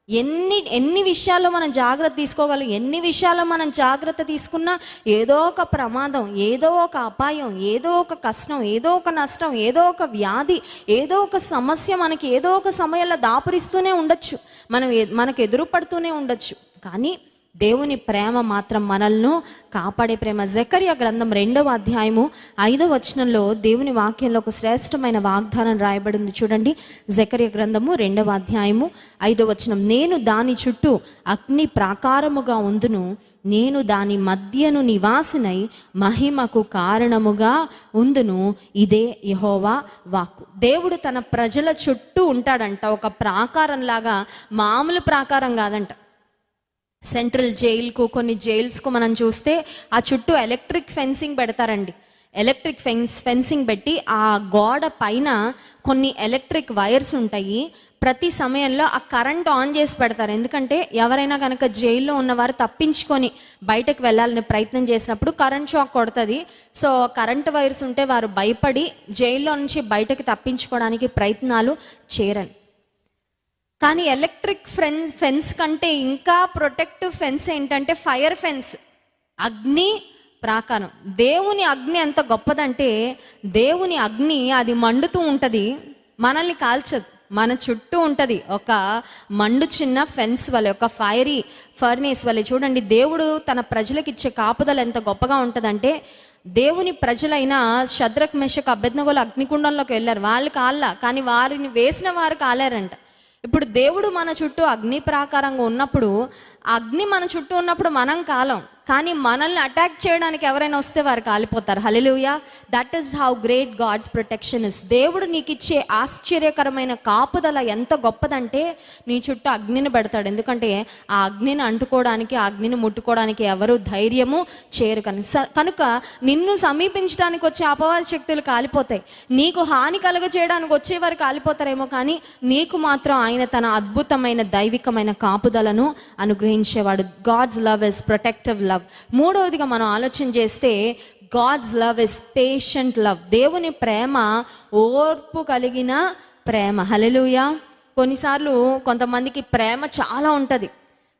ఎన్ని విషయాల్లో మనం జాగ్రత్త తీసుకోగలం. ఎన్ని విషయాల్లో మనం జాగ్రత్త తీసుకున్నా ఏదో ఒక ప్రమాదం, ఏదో ఒక అపాయం, ఏదో ఒక కష్టం, ఏదో ఒక నష్టం, ఏదో ఒక వ్యాధి, ఏదో ఒక సమస్య మనకి ఏదో ఒక సమయంలో దాపురిస్తూనే ఉండొచ్చు, మనకు ఎదురు పడుతూనే ఉండొచ్చు. కానీ దేవుని ప్రేమ మాత్రం మనల్ని కాపాడే ప్రేమ. జకర్యా గ్రంథం 2వ అధ్యాయము 5వ వచనంలో దేవుని వాక్యంలో ఒక శ్రేష్టమైన వాగ్దానం రాయబడింది చూడండి. జకర్యా గ్రంథము 2వ అధ్యాయము 5వ వచనం, నేను దాని చుట్టూ అగ్ని ప్రాకారముగా ఉందును, నేను దాని మధ్యను నివాసినై మహిమకు కారణముగా ఉందును, ఇదే యెహోవా వాక్కు. దేవుడు తన ప్రజల చుట్టూ ఉంటాడంట. ఒక ప్రాకారంలాగా, మామూలు ప్రాకారం కాదంట. సెంట్రల్ జైలుకు, కొన్ని జైల్స్కు మనం చూస్తే ఆ చుట్టూ ఎలక్ట్రిక్ ఫెన్సింగ్ పెడతారండి. ఎలక్ట్రిక్ ఫెన్సింగ్ పెట్టి ఆ గోడ పైన కొన్ని ఎలక్ట్రిక్ వైర్స్ ఉంటాయి. ప్రతి సమయంలో ఆ కరెంట్ ఆన్ చేసి పెడతారు. ఎందుకంటే ఎవరైనా కనుక జైల్లో ఉన్నవారు తప్పించుకొని బయటకు వెళ్ళాలని ప్రయత్నం చేసినప్పుడు కరెంట్ షాక్ కొడుతుంది. సో కరెంట్ వైర్స్ ఉంటే వారు భయపడి జైల్లో నుంచి బయటకు తప్పించుకోవడానికి ప్రయత్నాలు చేయరని. కానీ ఎలక్ట్రిక్ ఫెన్స్ కంటే ఇంకా ప్రొటెక్టివ్ ఫెన్స్ ఏంటంటే ఫైర్ ఫెన్స్, అగ్ని ప్రాకారం. దేవుని అగ్ని ఎంత గొప్పదంటే, దేవుని అగ్ని అది మండుతూ ఉంటుంది, మనల్ని కాల్చదు, మన చుట్టూ ఉంటుంది. ఒక మండు చిన్న ఫెన్స్ వలె, ఒక ఫైరీ ఫర్నేస్ వలె. చూడండి దేవుడు తన ప్రజలకు ఇచ్చే కాపుదల ఎంత గొప్పగా ఉంటుందంటే, దేవుని ప్రజలైన షద్రక్ మెషక్ అబేద్నెగోలు అగ్నికుండంలోకి వెళ్ళారు, వాళ్ళు కాళ్ళ, కానీ వారిని వేసిన వారు కాలేరంట. ఇప్పుడు దేవుడు మన చుట్టూ అగ్ని ప్రాకారంగా ఉన్నప్పుడు అగ్ని మన చుట్టూ ఉన్నప్పుడు మనం కాలం, కానీ మనల్ని అటాక్ చేయడానికి ఎవరైనా వస్తే వారు కాలిపోతారు. Hallelujah. That is how great God's protection is. దేవుడు నీకు ఇచ్చే ఆశ్చర్యకరమైన కాపుదల ఎంత గొప్పదంటే నీ చుట్టూ అగ్నిని పెడతాడు. ఎందుకంటే ఆ అగ్నిని అంటుకోవడానికి, ఆ అగ్నిని ముట్టుకోవడానికి ఎవరు ధైర్యము చేయరు. కనుక నిన్ను సమీపించడానికి వచ్చే అపవాద శక్తులు కాలిపోతాయి. నీకు హాని కలుగ చేయడానికి వచ్చేవారు కాలిపోతారేమో, కానీ నీకు మాత్రం ఆయన తన అద్భుతమైన దైవికమైన కాపుదలను అనుగ్రహించేవాడు. God's love is protective love. మూడవదిగా మనం ఆలోచన చేస్తే God's love is patient love. దేవుని ప్రేమ ఓర్పు కలిగిన ప్రేమ. హల్లెలూయా. కొన్నిసార్లు కొంతమందికి ప్రేమ చాలా ఉంటుంది,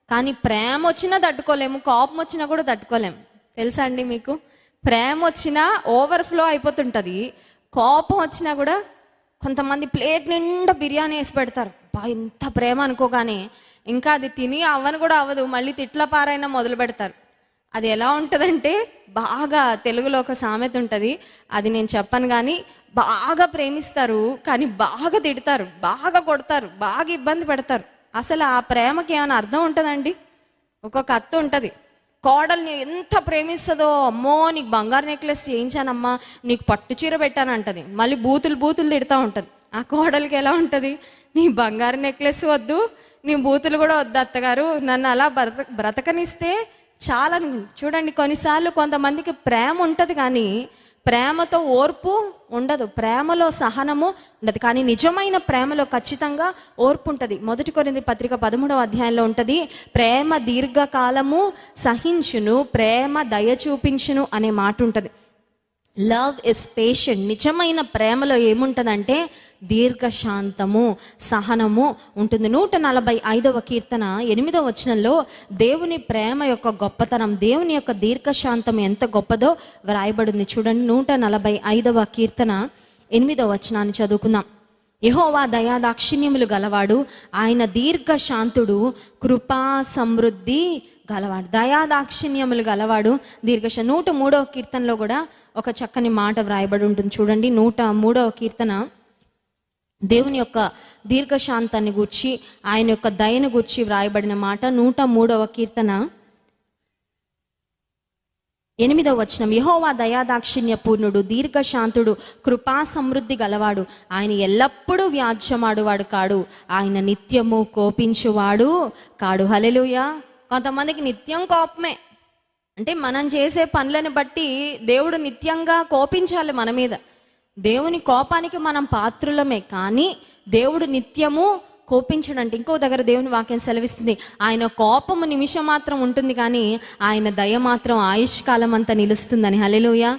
కానీ ప్రేమ వచ్చినా తట్టుకోలేము, కోపం వచ్చినా కూడా తట్టుకోలేము. తెలుసా అండి మీకు? ప్రేమ వచ్చినా ఓవర్ఫ్లో అయిపోతుంటుంది, కోపం వచ్చినా కూడా కొంతమంది ప్లేట్ నిండా బిర్యానీ వేసి పెడతారు. బా ఇంత ప్రేమ అనుకోగానే ఇంకా అది తిని అవ్వను కూడా అవ్వదు, మళ్ళీ తిట్ల పారైనా మొదలు పెడతారు. అది ఎలా ఉంటుందంటే, బాగా తెలుగులో ఒక సామెత ఉంటుంది, అది నేను చెప్పను, కానీ బాగా ప్రేమిస్తారు కానీ బాగా తిడతారు, బాగా కొడతారు, బాగా ఇబ్బంది పెడతారు. అసలు ఆ ప్రేమకి ఏమైనా అర్థం ఉంటుందండి? ఒక్కొక్క అత్త ఉంటుంది, కోడల్ని ఎంత ప్రేమిస్తుందో, అమ్మో నీకు బంగారు నెక్లెస్ చేయించానమ్మా, నీకు పట్టు చీర పెట్టానంటది, మళ్ళీ బూతులు తిడతా ఉంటుంది. ఆ కోడలికి ఎలా ఉంటుంది? నీ బంగారు నెక్లెస్ వద్దు, నీ బూతులు కూడా వద్దు అత్తగారు, నన్ను అలా బ్రతకనిస్తే చాలా. చూడండి, కొన్నిసార్లు కొంతమందికి ప్రేమ ఉంటుంది కానీ ప్రేమతో ఓర్పు ఉండదు, ప్రేమలో సహనము ఉండదు, కానీ నిజమైన ప్రేమలో ఖచ్చితంగా ఓర్పు ఉంటుంది. 1 కొరింథీ పత్రిక 13వ అధ్యాయంలో ఉంటుంది, ప్రేమ దీర్ఘకాలము సహించును, ప్రేమ దయ చూపించును అనే మాట ఉంటుంది. Love is patient. నిజమైన ప్రేమలో ఏముంటుందంటే దీర్ఘశాంతము, సహనము ఉంటుంది. 145వ కీర్తన 8వ వచనంలో దేవుని ప్రేమ యొక్క గొప్పతనం, దేవుని యొక్క దీర్ఘశాంతం ఎంత గొప్పదో వ్రాయబడింది. చూడండి, 145వ కీర్తన 8వ వచనాన్ని చదువుకుందాం. యెహోవా దయాదాక్షిణ్యములు గలవాడు, ఆయన దీర్ఘశాంతుడు, కృపా సమృద్ధి గలవాడు. దయాదాక్షిణ్యములు గలవాడు, 103వ కీర్తనలో కూడా ఒక చక్కని మాట వ్రాయబడి ఉంటుంది. చూడండి, 103వ కీర్తన దేవుని యొక్క దీర్ఘశాంతాన్ని గూర్చి, ఆయన యొక్క దయను గూర్చి వ్రాయబడిన మాట. 103వ కీర్తన 8వ వచనం, యెహోవా దయాదాక్షిణ్య పూర్ణుడు, దీర్ఘశాంతుడు, కృపా సమృద్ధి గలవాడు, ఆయన ఎల్లప్పుడూ వ్యాజ్యమాడువాడు కాడు, ఆయన నిత్యము కోపించువాడు కాడు. హల్లెలూయా. కొంతమందికి నిత్యం కోపమే, అంటే మనం చేసే పనులను బట్టి దేవుడు నిత్యంగా కోపించాలి మన మీద. దేవుని కోపానికి మనం పాత్రులమే, కానీ దేవుడు నిత్యము కోపించడంటే. ఇంకో దగ్గర దేవుని వాక్యం సెలవిస్తుంది, ఆయన కోపము నిమిషం మాత్రం ఉంటుంది కానీ ఆయన దయ మాత్రం ఆయుష్కాలం అంతా నిలుస్తుందని. హల్లెలూయా.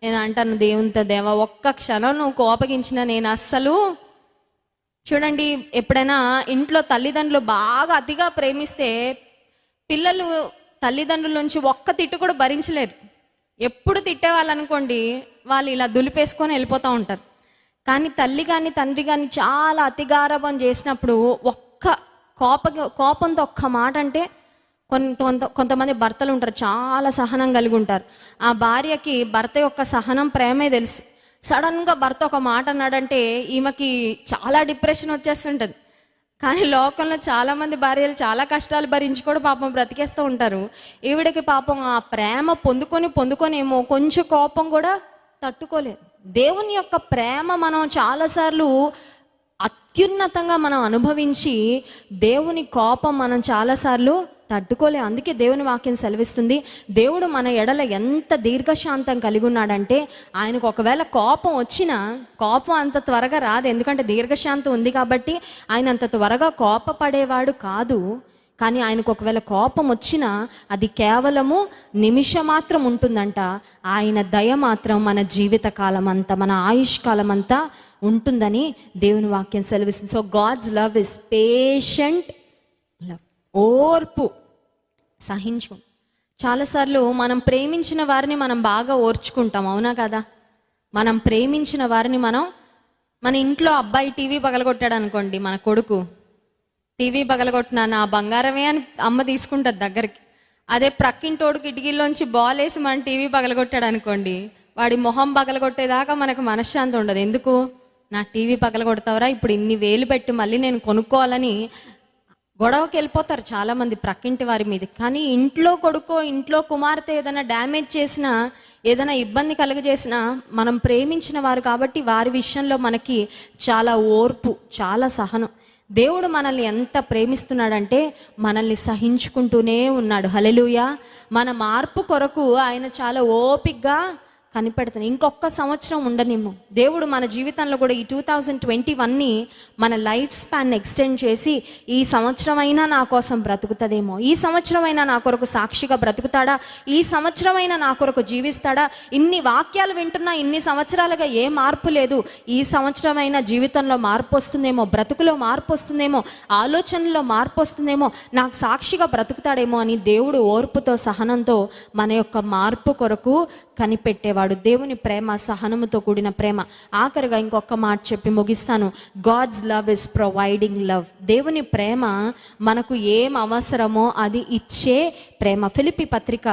నేను అంటాను దేవునితో, దేవా ఒక్క క్షణం నువ్వు కోపగించిన నేను అస్సలు. చూడండి, ఎప్పుడైనా ఇంట్లో తల్లిదండ్రులు బాగా అతిగా ప్రేమిస్తే పిల్లలు తల్లిదండ్రుల నుంచి ఒక్క తిట్టు కూడా భరించలేరు. ఎప్పుడు తిట్టేవాళ్ళనుకోండి, వాళ్ళు ఇలా దులిపేసుకొని వెళ్ళిపోతూ ఉంటారు. కానీ తల్లి కానీ తండ్రి కానీ చాలా అతిగారాభం చేసినప్పుడు ఒక్క కోపంతో ఒక్క మాట అంటే, కొంతమంది భర్తలు ఉంటారు చాలా సహనం కలిగి ఉంటారు. ఆ భార్యకి భర్త యొక్క సహనం ప్రేమే తెలుసు. సడన్గా భర్త ఒక మాట అన్నాడంటే ఈమెకి చాలా డిప్రెషన్ వచ్చేస్తుంటుంది. కానీ లోకంలో చాలామంది భార్యలు చాలా కష్టాలు భరించి కూడా పాపం బ్రతికేస్తూ ఉంటారు. ఈవిడకి పాపం ఆ ప్రేమ పొందుకొని ఏమో కొంచెం కోపం కూడా తట్టుకోలేదు. దేవుని యొక్క ప్రేమ మనం చాలాసార్లు అత్యున్నతంగా మనం అనుభవించి, దేవుని కోపం మనం చాలాసార్లు తట్టుకోలే. అందుకే దేవుని వాక్యం సెలవిస్తుంది, దేవుడు మన ఎడల ఎంత దీర్ఘశాంతం కలిగి ఉన్నాడంటే, ఆయనకు ఒకవేళ కోపం వచ్చినా కోపం అంత త్వరగా రాదు, ఎందుకంటే దీర్ఘశాంతం ఉంది కాబట్టి ఆయన అంత త్వరగా కోపపడేవాడు కాదు. కానీ ఆయనకు ఒకవేళ కోపం వచ్చినా అది కేవలము నిమిషమాత్రం ఉంటుందంట. ఆయన దయ మాత్రం మన జీవితకాలం అంతా, మన ఆయుష్కాలం అంతా ఉంటుందని దేవుని వాక్యం సెలవిస్తుంది. So God's love is patient love. ఓర్పు, సహించు. చాలాసార్లు మనం ప్రేమించిన వారిని మనం బాగా ఓర్చుకుంటాం, అవునా కదా? మనం ప్రేమించిన వారిని మన ఇంట్లో అబ్బాయి టీవీ పగలగొట్టాడు అనుకోండి, మన కొడుకు టీవీ పగలగొట్టినా నా బంగారమే అని అమ్మ తీసుకుంటుంది దగ్గరికి. అదే ప్రక్కింటోడు కిటికీల్లోంచి బాల్ వేసి మన టీవీ పగలగొట్టాడు అనుకోండి, వాడి మొహం పగలగొట్టేదాకా మనకు మనశ్శాంతి ఉండదు. ఎందుకు? నా టీవీ పగలగొడతావరా, ఇప్పుడు ఇన్ని వేలు పెట్టి మళ్ళీ నేను కొనుక్కోవాలని గొడవకి వెళ్ళిపోతారు చాలామంది ప్రక్కింటి వారి మీద. కానీ ఇంట్లో కొడుకో ఇంట్లో కుమార్తె ఏదైనా డ్యామేజ్ చేసినా, ఏదైనా ఇబ్బంది కలుగజేసినా, మనం ప్రేమించిన వారు కాబట్టి వారి విషయంలో మనకి చాలా ఓర్పు, చాలా సహనం. దేవుడు మనల్ని ఎంత ప్రేమిస్తున్నాడంటే మనల్ని సహించుకుంటూనే ఉన్నాడు. హల్లెలూయా. మన మార్పు కొరకు ఆయన చాలా ఓపికగా కనిపెడుతుంది. ఇంకొక సంవత్సరం ఉండనిమ్ము. దేవుడు మన జీవితంలో కూడా ఈ 2021ని మన లైఫ్ స్పాన్ ఎక్స్టెండ్ చేసి ఈ సంవత్సరమైనా నా కోసం బ్రతుకుతుందేమో, ఈ సంవత్సరమైనా నా కొరకు సాక్షిగా బ్రతుకుతాడా, ఈ సంవత్సరమైనా నా కొరకు జీవిస్తాడా, ఇన్ని వాక్యాలు వింటున్నా ఇన్ని సంవత్సరాలుగా ఏ మార్పు లేదు, ఈ సంవత్సరమైనా జీవితంలో మార్పు వస్తుందేమో, బ్రతుకులో మార్పు వస్తుందేమో, ఆలోచనలో మార్పు వస్తుందేమో, నాకు సాక్షిగా బ్రతుకుతాడేమో అని దేవుడు ఓర్పుతో సహనంతో మన యొక్క మార్పు కొరకు కనిపెట్టేవాడు. దేవుని ప్రేమ సహనముతో కూడిన ప్రేమ. ఆఖరిగా ఇంకొక మాట చెప్పి ముగిస్తాను. God's love is providing love. దేవుని ప్రేమ మనకు ఏం అవసరమో అది ఇచ్చే ప్రేమ. ఫిలిప్పీ పత్రిక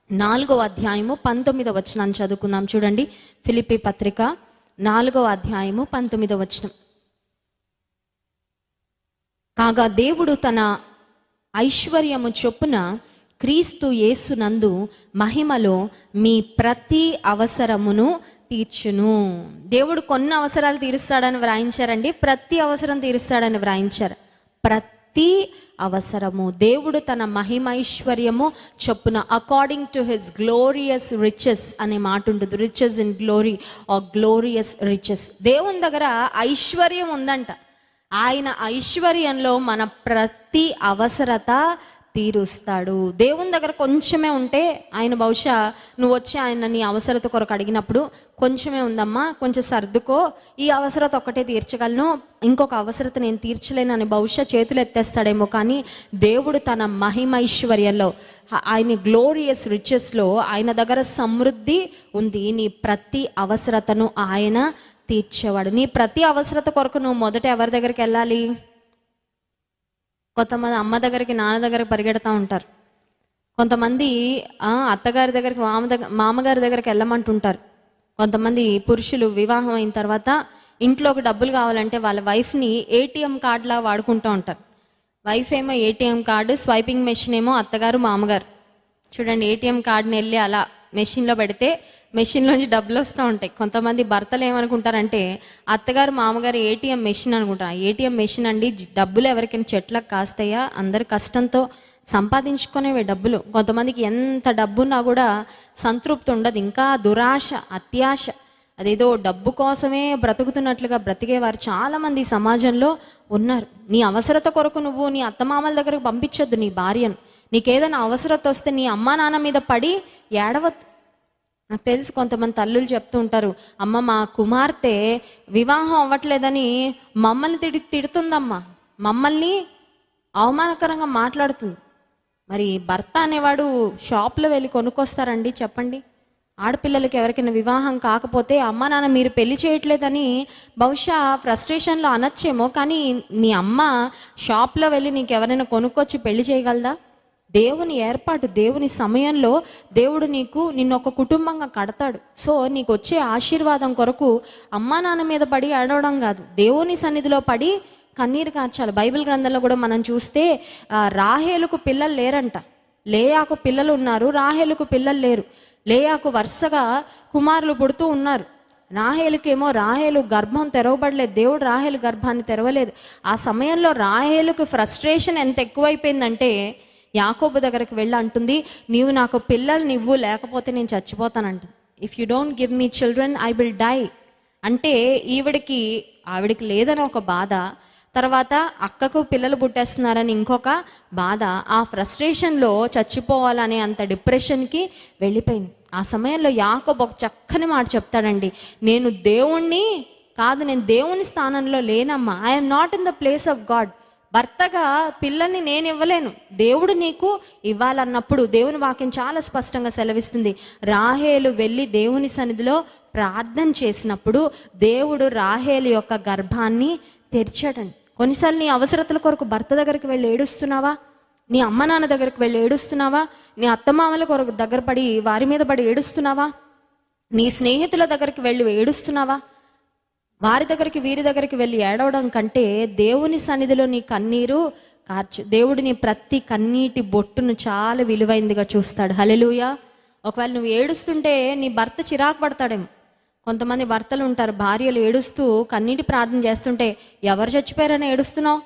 4వ అధ్యాయము 19వ వచనాన్ని చదువుకుందాం. చూడండి, ఫిలిప్పీ పత్రిక 4వ అధ్యాయము 19వ వచనం. కాగా దేవుడు తన ఐశ్వర్యము చొప్పున క్రీస్తు యేసునందు మహిమలో మీ ప్రతి అవసరమును తీర్చును. దేవుడు కొన్ని అవసరాలు తీరుస్తాడని వ్రాయించారండి, ప్రతి అవసరం తీరుస్తాడని వ్రాయించారు. ప్రతి అవసరము దేవుడు తన మహిమైశ్వర్యము చొప్పున, according to his glorious riches అనే మాట ఉంటుంది. Riches in glory or glorious riches. దేవుని దగ్గర ఐశ్వర్యం ఉందంట. ఆయన ఐశ్వర్యంలో మన ప్రతి అవసరత తీరుస్తాడు. దేవుని దగ్గర కొంచెమే ఉంటే ఆయన బహుశా నువ్వు వచ్చి ఆయన నీ అవసరత కొరకు అడిగినప్పుడు, కొంచెమే ఉందమ్మా, కొంచెం సర్దుకో, ఈ అవసరత ఒక్కటే తీర్చగలను, ఇంకొక అవసరత నేను తీర్చలేను అని బహుశా చేతులు ఎత్తేస్తాడేమో. కానీ దేవుడు తన మహిమైశ్వర్యంలో, ఆయన గ్లోరియస్ రిచెస్లో ఆయన దగ్గర సమృద్ధి ఉంది. నీ ప్రతి అవసరతను ఆయన తీర్చేవాడు. నీ ప్రతి అవసరత కొరకు నువ్వు మొదట ఎవరి దగ్గరికి వెళ్ళాలి? కొంతమంది అమ్మ దగ్గరికి, నాన్న దగ్గరికి పరిగెడతా ఉంటారు. కొంతమంది అత్తగారి దగ్గరికి, మామగారి దగ్గరికి వెళ్ళమంటుంటారు. కొంతమంది పురుషులు వివాహం అయిన తర్వాత ఇంట్లోకి డబ్బులు కావాలంటే వాళ్ళ వైఫ్ని ఏటీఎం కార్డులా వాడుకుంటూ ఉంటారు. వైఫ్ ఏమో ఏటీఎం కార్డు, స్వైపింగ్ మెషిన్ ఏమో అత్తగారు మామగారు. చూడండి, ఏటీఎం కార్డుని వెళ్ళి అలా మెషిన్లో పెడితే మెషిన్లోంచి డబ్బులు వస్తూ ఉంటాయి. కొంతమంది భర్తలు ఏమనుకుంటారంటే అత్తగారు మామగారు ఏటీఎం మెషిన్ అనుకుంటారు. ఏటీఎం మెషిన్ అండి, డబ్బులు ఎవరికైనా చెట్లకు కాస్తాయా? అందరు కష్టంతో సంపాదించుకునేవే డబ్బులు. కొంతమందికి ఎంత డబ్బున్నా కూడా సంతృప్తి ఉండదు, ఇంకా దురాశ, అత్యాశ, అదేదో డబ్బు కోసమే బ్రతుకుతున్నట్లుగా బ్రతికేవారు చాలామంది సమాజంలో ఉన్నారు. నీ అవసరత కొరకు నువ్వు నీ అత్తమామల దగ్గరకు పంపించొద్దు నీ భార్యను. నీకేదైనా అవసరత వస్తే నీ అమ్మా నాన్న మీద పడి ఏడవద్దు. నాకు తెలుసు కొంతమంది తల్లులు చెప్తూ ఉంటారు, అమ్మ మా కుమార్తె వివాహం అవ్వట్లేదని మమ్మల్ని తిడుతుందమ్మా, మమ్మల్ని అవమానకరంగా మాట్లాడుతుంది. మరి భర్త అనేవాడు షాప్లో వెళ్ళి కొనుక్కొస్తారండి? చెప్పండి. ఆడపిల్లలకి ఎవరికైనా వివాహం కాకపోతే అమ్మ నాన్న మీరు పెళ్లి చేయట్లేదని బహుశా ఫ్రస్ట్రేషన్లో అనొచ్చేమో, కానీ మీ అమ్మ షాప్లో వెళ్ళి నీకు ఎవరైనా కొనుక్కొచ్చి పెళ్లి చేయగలదా? దేవుని ఏర్పాటు, దేవుని సమయంలో దేవుడు నిన్ను ఒక కుటుంబంగా కడతాడు. సో నీకు వచ్చే ఆశీర్వాదం కొరకు అమ్మా నాన్న మీద పడి ఏడవడం కాదు, దేవుని సన్నిధిలో పడి కన్నీరు కార్చాలి. బైబిల్ గ్రంథంలో కూడా మనం చూస్తే రాహేలుకు పిల్లలు లేరంట, లేయాకు పిల్లలు ఉన్నారు, రాహేలుకు పిల్లలు లేరు. లేయాకు వరుసగా కుమారులు పుడుతూ ఉన్నారు. రాహేలు గర్భం తెరవబడలేదు, దేవుడు రాహేలు గర్భాన్ని తెరవలేదు. ఆ సమయంలో రాహేలుకు ఫ్రస్ట్రేషన్ ఎంత ఎక్కువైపోయిందంటే యాకోబు దగ్గరికి వెళ్ళి అంటుంది, నీవు నాకు పిల్లల్ని ఇవ్వు, లేకపోతే నేను చచ్చిపోతానంట. If you don't give me children I will die. అంటే ఆవిడికి లేదని ఒక బాధ, తర్వాత అక్కకు పిల్లలు పుట్టేస్తున్నారని ఇంకొక బాధ. ఆ ఫ్రస్ట్రేషన్లో చచ్చిపోవాలనే అంత డిప్రెషన్కి వెళ్ళిపోయింది. ఆ సమయంలో యాకోబు ఒక చక్కని మాట చెప్తాడండి, నేను దేవుణ్ణి కాదు, నేను దేవుని స్థానంలో లేనమ్మా. I'm not in the place of God. భర్తగా పిల్లల్ని నేను ఇవ్వలేను, దేవుడు నీకు ఇవ్వాలన్నప్పుడు దేవుని వాక్యం చాలా స్పష్టంగా సెలవిస్తుంది. రాహేలు వెళ్ళి దేవుని సన్నిధిలో ప్రార్థన చేసినప్పుడు దేవుడు రాహేలు యొక్క గర్భాన్ని తెరిచాడండి. కొన్నిసార్లు నీ అవసరతల కొరకు భర్త దగ్గరికి వెళ్ళి ఏడుస్తున్నావా? నీ అమ్మ నాన్న దగ్గరికి వెళ్ళి ఏడుస్తున్నావా? నీ అత్తమామల కొరకు దగ్గర పడి వారి మీద పడి ఏడుస్తున్నావా? నీ స్నేహితుల దగ్గరికి వెళ్ళి ఏడుస్తున్నావా? వారి దగ్గరికి వీరి దగ్గరికి వెళ్ళి ఏడవడం కంటే దేవుని సన్నిధిలో నీ కన్నీరు కార్చు. దేవుడు నీ ప్రతి కన్నీటి బొట్టును చాలా విలువైందిగా చూస్తాడు. హల్లెలూయా. ఒకవేళ నువ్వు ఏడుస్తుంటే నీ భర్త చిరాకు పడతాడేమో. కొంతమంది భర్తలు ఉంటారు, భార్యలు ఏడుస్తూ కన్నీటి ప్రార్థన చేస్తుంటే ఎవరు చచ్చిపోయారని ఏడుస్తున్నావు,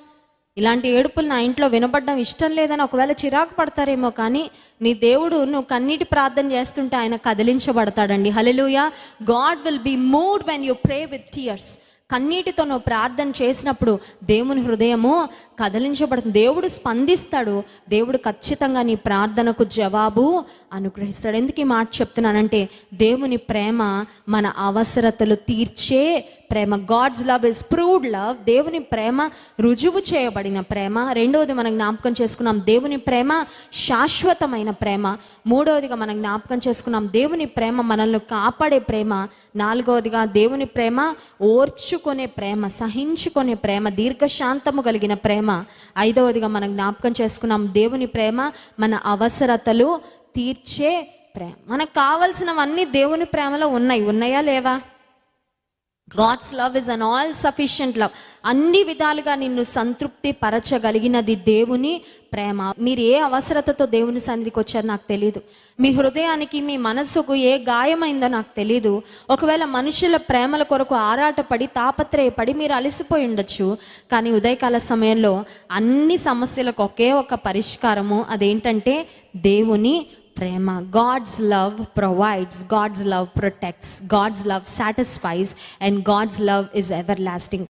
ఇలాంటి ఏడుపులు నా ఇంట్లో వినపడడం ఇష్టం లేదని ఒకవేళ చిరాకు పడతారేమో. కానీ నీ దేవుడు నువ్వు కన్నీటి ప్రార్థన చేస్తుంటే ఆయన కదిలించబడతాడండి. Hallelujah. God will be moved when you pray with tears. కన్నీటితో నువ్వు ప్రార్థన చేసినప్పుడు దేవుని హృదయము కదిలించబడుతుంది. దేవుడు స్పందిస్తాడు. దేవుడు ఖచ్చితంగా నీ ప్రార్థనకు జవాబు అనుగ్రహిస్తాడు. ఎందుకు ఈ మాట చెప్తున్నానంటే దేవుని ప్రేమ మన అవసరతలు తీర్చే ప్రేమ. God's love is proved love. దేవుని ప్రేమ రుజువు చేయబడిన ప్రేమ. రెండవది మనం జ్ఞాపకం చేసుకున్నాం దేవుని ప్రేమ శాశ్వతమైన ప్రేమ. మూడవదిగా మనం జ్ఞాపకం చేసుకున్నాం దేవుని ప్రేమ మనల్ని కాపాడే ప్రేమ. నాలుగవదిగా దేవుని ప్రేమ ఓర్చుకునే ప్రేమ, సహించుకునే ప్రేమ, దీర్ఘశాంతము కలిగిన ప్రేమ. ఐదవదిగా మనం జ్ఞాపకం చేసుకున్నాం దేవుని ప్రేమ మన అవసరతలు తీర్చే ప్రేమ. మనకు కావలసినవన్నీ దేవుని ప్రేమలో ఉన్నాయా లేవా? God's love is an all sufficient love. అన్ని విధాలుగా నిన్ను సంతృప్తి పరచగలిగినది దేవుని ప్రేమ. మీరు ఏ అవసరతతో దేవుని సన్నిధికి వచ్చారో నాకు తెలీదు. మీ హృదయానికి మీ మనస్సుకు ఏ గాయమైందో నాకు తెలీదు. ఒకవేళ మనుషుల ప్రేమల కొరకు ఆరాటపడి తాపత్రయపడి మీరు అలసిపోయి ఉండొచ్చు. కానీ ఉదయకాల సమయంలో అన్ని సమస్యలకు ఒకే ఒక పరిష్కారము, అదేంటంటే దేవుని ప్రేమ. God's love provides, God's love protects, God's love satisfies, and God's love is everlasting.